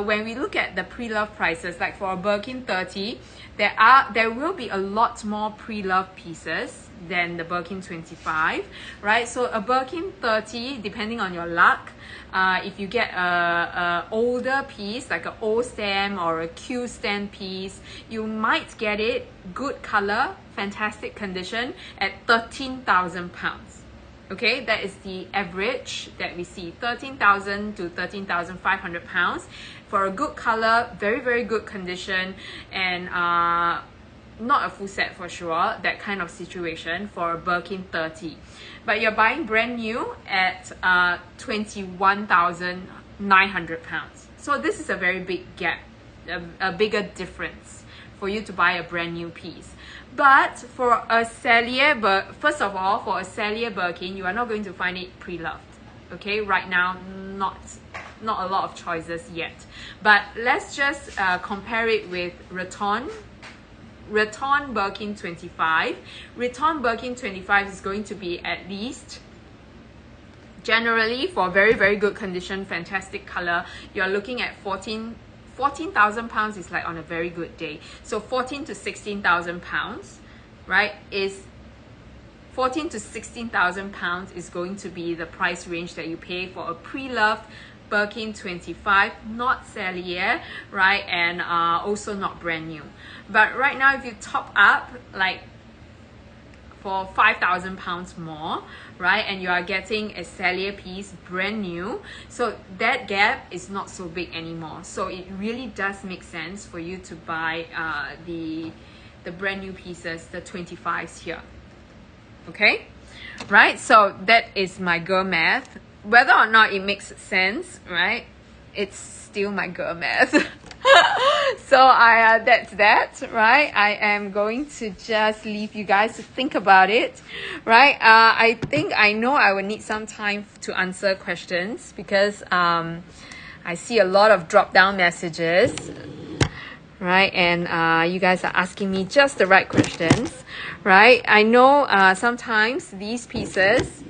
S1: when we look at the pre-love prices, like for a Birkin 30, there will be a lot more pre-love pieces than the Birkin 25, right? So a Birkin 30, depending on your luck, if you get a older piece, like an O stamp or a Q stamp piece, you might get it good color, fantastic condition at 13,000 pounds. Okay, that is the average that we see, 13,000 to 13,500 pounds for a good color, very, very good condition, and not a full set for sure, that kind of situation for a Birkin 30. But you're buying brand new at 21,900 pounds. So this is a very big gap, a bigger difference for you to buy a brand new piece. But for a Cellier, first of all, for a Cellier Birkin, you are not going to find it pre-loved. Okay, right now, not a lot of choices yet. But let's just compare it with Raton Birkin 25. Raton Birkin 25 is going to be at least, generally for very, very good condition, fantastic color, you're looking at 14,000 pounds is like on a very good day. So 14 to 16,000 pounds, right, is 14 to 16,000 pounds is going to be the price range that you pay for a pre-loved Birkin 25, not Cellier, right, and also not brand new. But right now, if you top up like for 5,000 pounds more, right, and you are getting a Cellier piece brand new, so that gap is not so big anymore. So it really does make sense for you to buy the brand new pieces, the 25s here. Okay, right, so that is my girl math. Whether or not it makes sense, right, it's still my girl math. So that's that, right? I am going to just leave you guys to think about it, right? I think I know I will need some time to answer questions because I see a lot of drop-down messages, right? And you guys are asking me just the right questions, right? I know sometimes these pieces,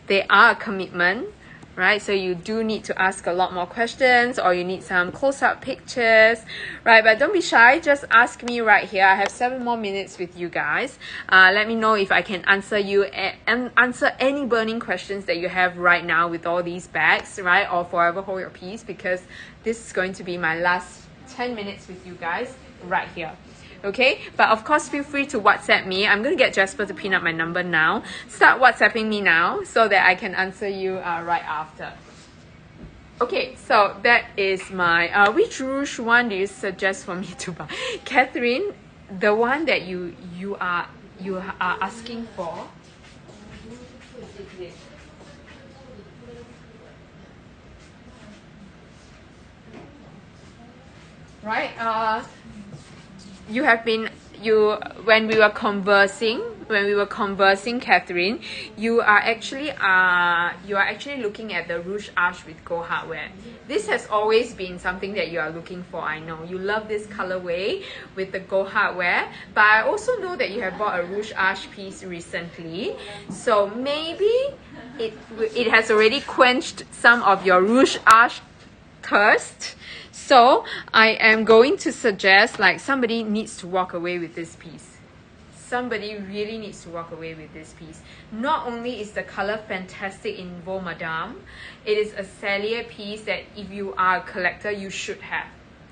S1: they are a commitment, right? So you do need to ask a lot more questions, or you need some close-up pictures, right? But don't be shy, just ask me right here. I have 7 more minutes with you guys. Let me know if I can answer you and answer any burning questions that you have right now with all these bags, right? Or forever hold your peace, because this is going to be my last 10 minutes with you guys right here. Okay, but of course feel free to WhatsApp me. I'm going to get Jasper to pin up my number now. Start WhatsApping me now so that I can answer you right after. Okay, so that is my which rouge one do you suggest for me to buy? Catherine, the one that you are asking for. Right, when we were conversing, Catherine, you are actually looking at the Rouge Arch with gold hardware. This has always been something that you are looking for. I know you love this colorway with the gold hardware, but I also know that you have bought a Rouge Arch piece recently, so maybe it has already quenched some of your Rouge Arch thirst. So I am going to suggest, like, somebody needs to walk away with this piece. somebody really needs to walk away with this piece. Not only is the color fantastic in Vol Madame, it is a Cellier piece that if you are a collector, you should have.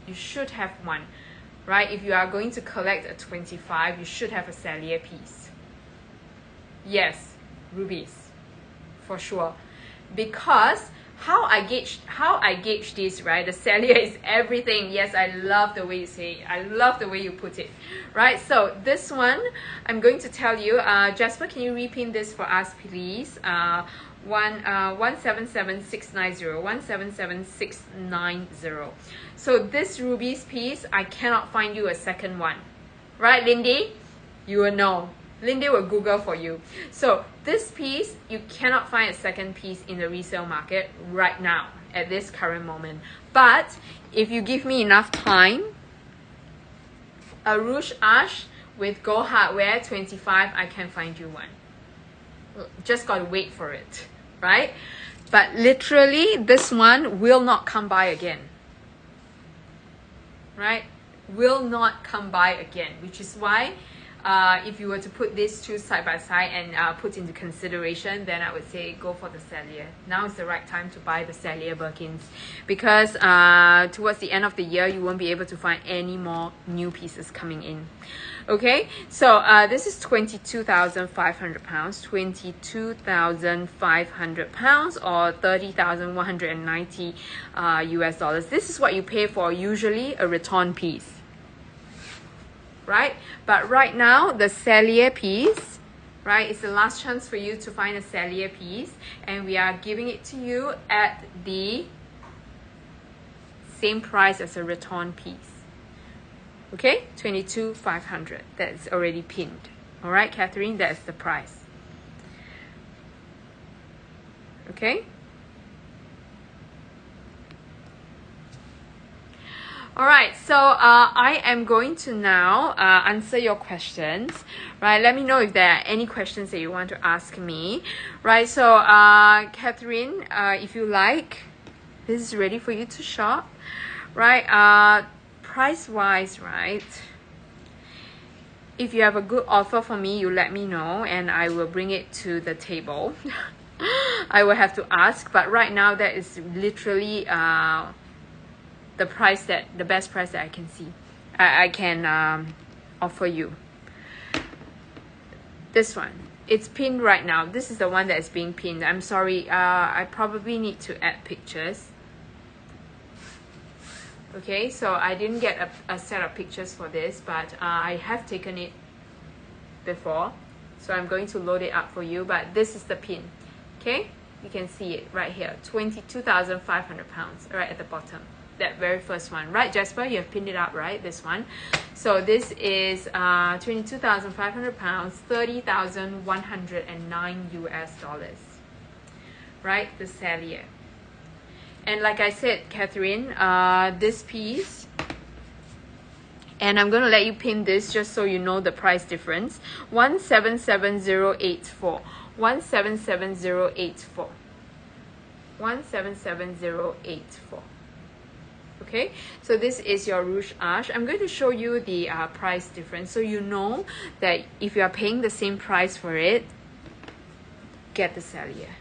S1: You should have one, right? If you are going to collect a 25, you should have a Cellier piece. Yes, rubies, for sure. Because how I gauge this, right? The Cellier is everything. Yes, I love the way you say it. I love the way you put it, right? So this one, I'm going to tell you, Jasper, can you repin this for us, please? 177690, 177690. So this rubies piece, I cannot find you a second one, right, Lindy? You will know. Lindy will Google for you. So this piece, you cannot find a second piece in the resale market right now at this current moment. But if you give me enough time, a Rouge Arch with gold hardware 25, I can find you one. Just gotta wait for it, right? But literally, this one will not come by again, right? Will not come by again, which is why if you were to put these two side by side and put into consideration, then I would say go for the Cellier. Now is the right time to buy the Cellier Birkins, because towards the end of the year, you won't be able to find any more new pieces coming in. Okay, so this is 22,500 pounds, 22,500 pounds, or 30,190 US dollars. This is what you pay for usually a Raton piece, right? But right now, the Cellier piece, right, it's the last chance for you to find a Cellier piece, and we are giving it to you at the same price as a Raton piece. Okay, 22,500. That's already pinned. All right, Catherine, that's the price. Okay. All right, so I am going to now answer your questions, right? Let me know if there are any questions that you want to ask me, right? So, Catherine, if you like, this is ready for you to shop, right? Price-wise, right? If you have a good offer for me, you let me know, and I will bring it to the table. I will have to ask, but right now that is literally the best price that I can see. I can offer you. This one, it's pinned right now. This is the one that is being pinned. I'm sorry, I probably need to add pictures. Okay, so I didn't get a set of pictures for this, but I have taken it before, so I'm going to load it up for you. But this is the pin. Okay, you can see it right here, 22,500 pounds, right at the bottom. That very first one, right, Jasper? You have pinned it up, right? This one. So this is 22,500 pounds, 30,109 US dollars, right? The Cellier. And like I said, Catherine, this piece, and I'm going to let you pin this just so you know the price difference. 177084. 177084. 177084. Okay, so this is your Rouge Arch. I'm going to show you the price difference so you know that if you are paying the same price for it, get the Cellier.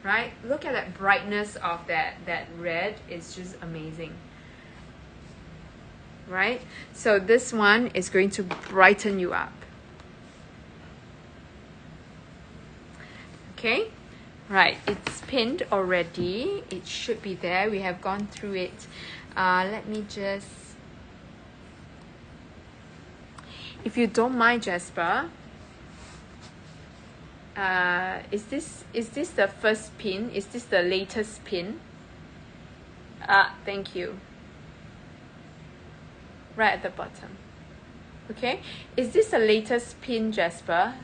S1: Right? Look at that brightness of that red. It's just amazing. Right? So this one is going to brighten you up. Okay? Right, it's pinned already. It should be there. We have gone through it. Let me just... If you don't mind, Jasper, is this the first pin? Is this the latest pin? Thank you. Right at the bottom. Okay, is this the latest pin, Jasper,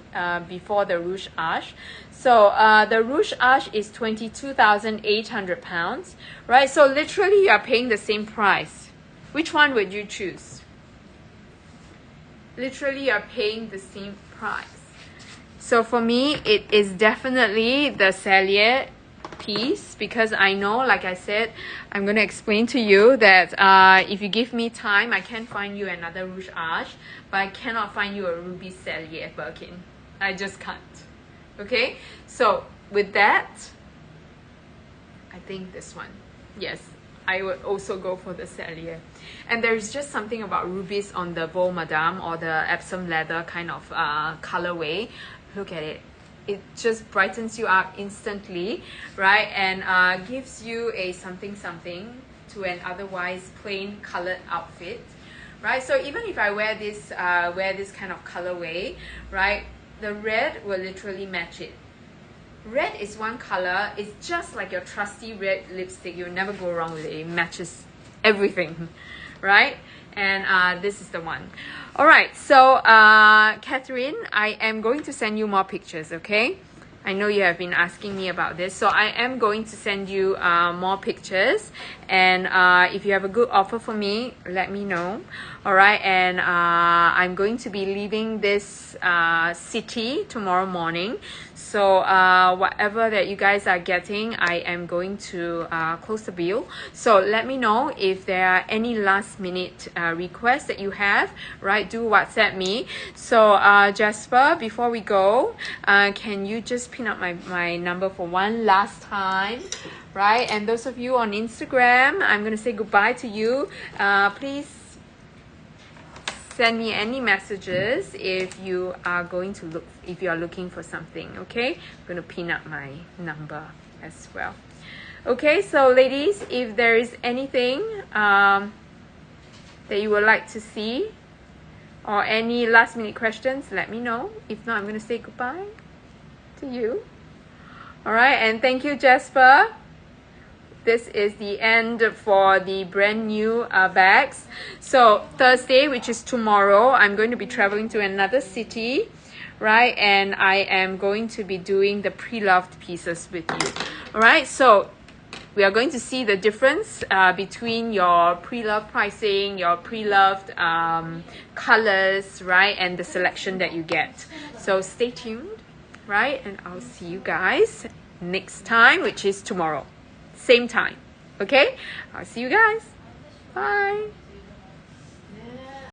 S1: before the Rouge Arch? So the Rouge Arch is 22,800 pounds, right? So literally you are paying the same price. Which one would you choose? Literally you are paying the same price. So for me, it is definitely the Cellier piece, because I know, like I said, I'm going to explain to you that if you give me time, I can find you another Rouge Arch, but I cannot find you a Ruby Cellier Birkin. I just can't. Okay, so with that, I think this one. Yes, I would also go for the Cellier. And there's just something about rubies on the Vol Madame or the Epsom leather kind of colorway. Look at it. It just brightens you up instantly, right? And gives you a something to an otherwise plain colored outfit, right? So even if I wear this kind of colorway, right, the red will literally match it. Red is one color. It's just like your trusty red lipstick. You'll never go wrong with it. It matches everything, right? And this is the one. All right, so Catherine, I am going to send you more pictures, okay? I know you have been asking me about this, so I am going to send you more pictures. And if you have a good offer for me, let me know. All right, and I'm going to be leaving this city tomorrow morning. So whatever that you guys are getting, I am going to close the bill. So let me know if there are any last minute requests that you have, right? Do WhatsApp me. So Jasper, before we go, can you just pin up my number for one last time, right? And those of you on Instagram, I'm going to say goodbye to you. Please send me any messages if you are looking for something, okay? I'm going to pin up my number as well. Okay, so ladies, if there is anything that you would like to see or any last minute questions, let me know. If not, I'm going to say goodbye to you. All right, and thank you, Jasper. This is the end for the brand new bags. So Thursday, which is tomorrow, I'm going to be traveling to another city, right? And I am going to be doing the pre-loved pieces with you. All right, so we are going to see the difference between your pre-loved pricing, your pre-loved colors, right? And the selection that you get. So stay tuned, right? And I'll see you guys next time, which is tomorrow. Same time. Okay? I'll see you guys. Bye.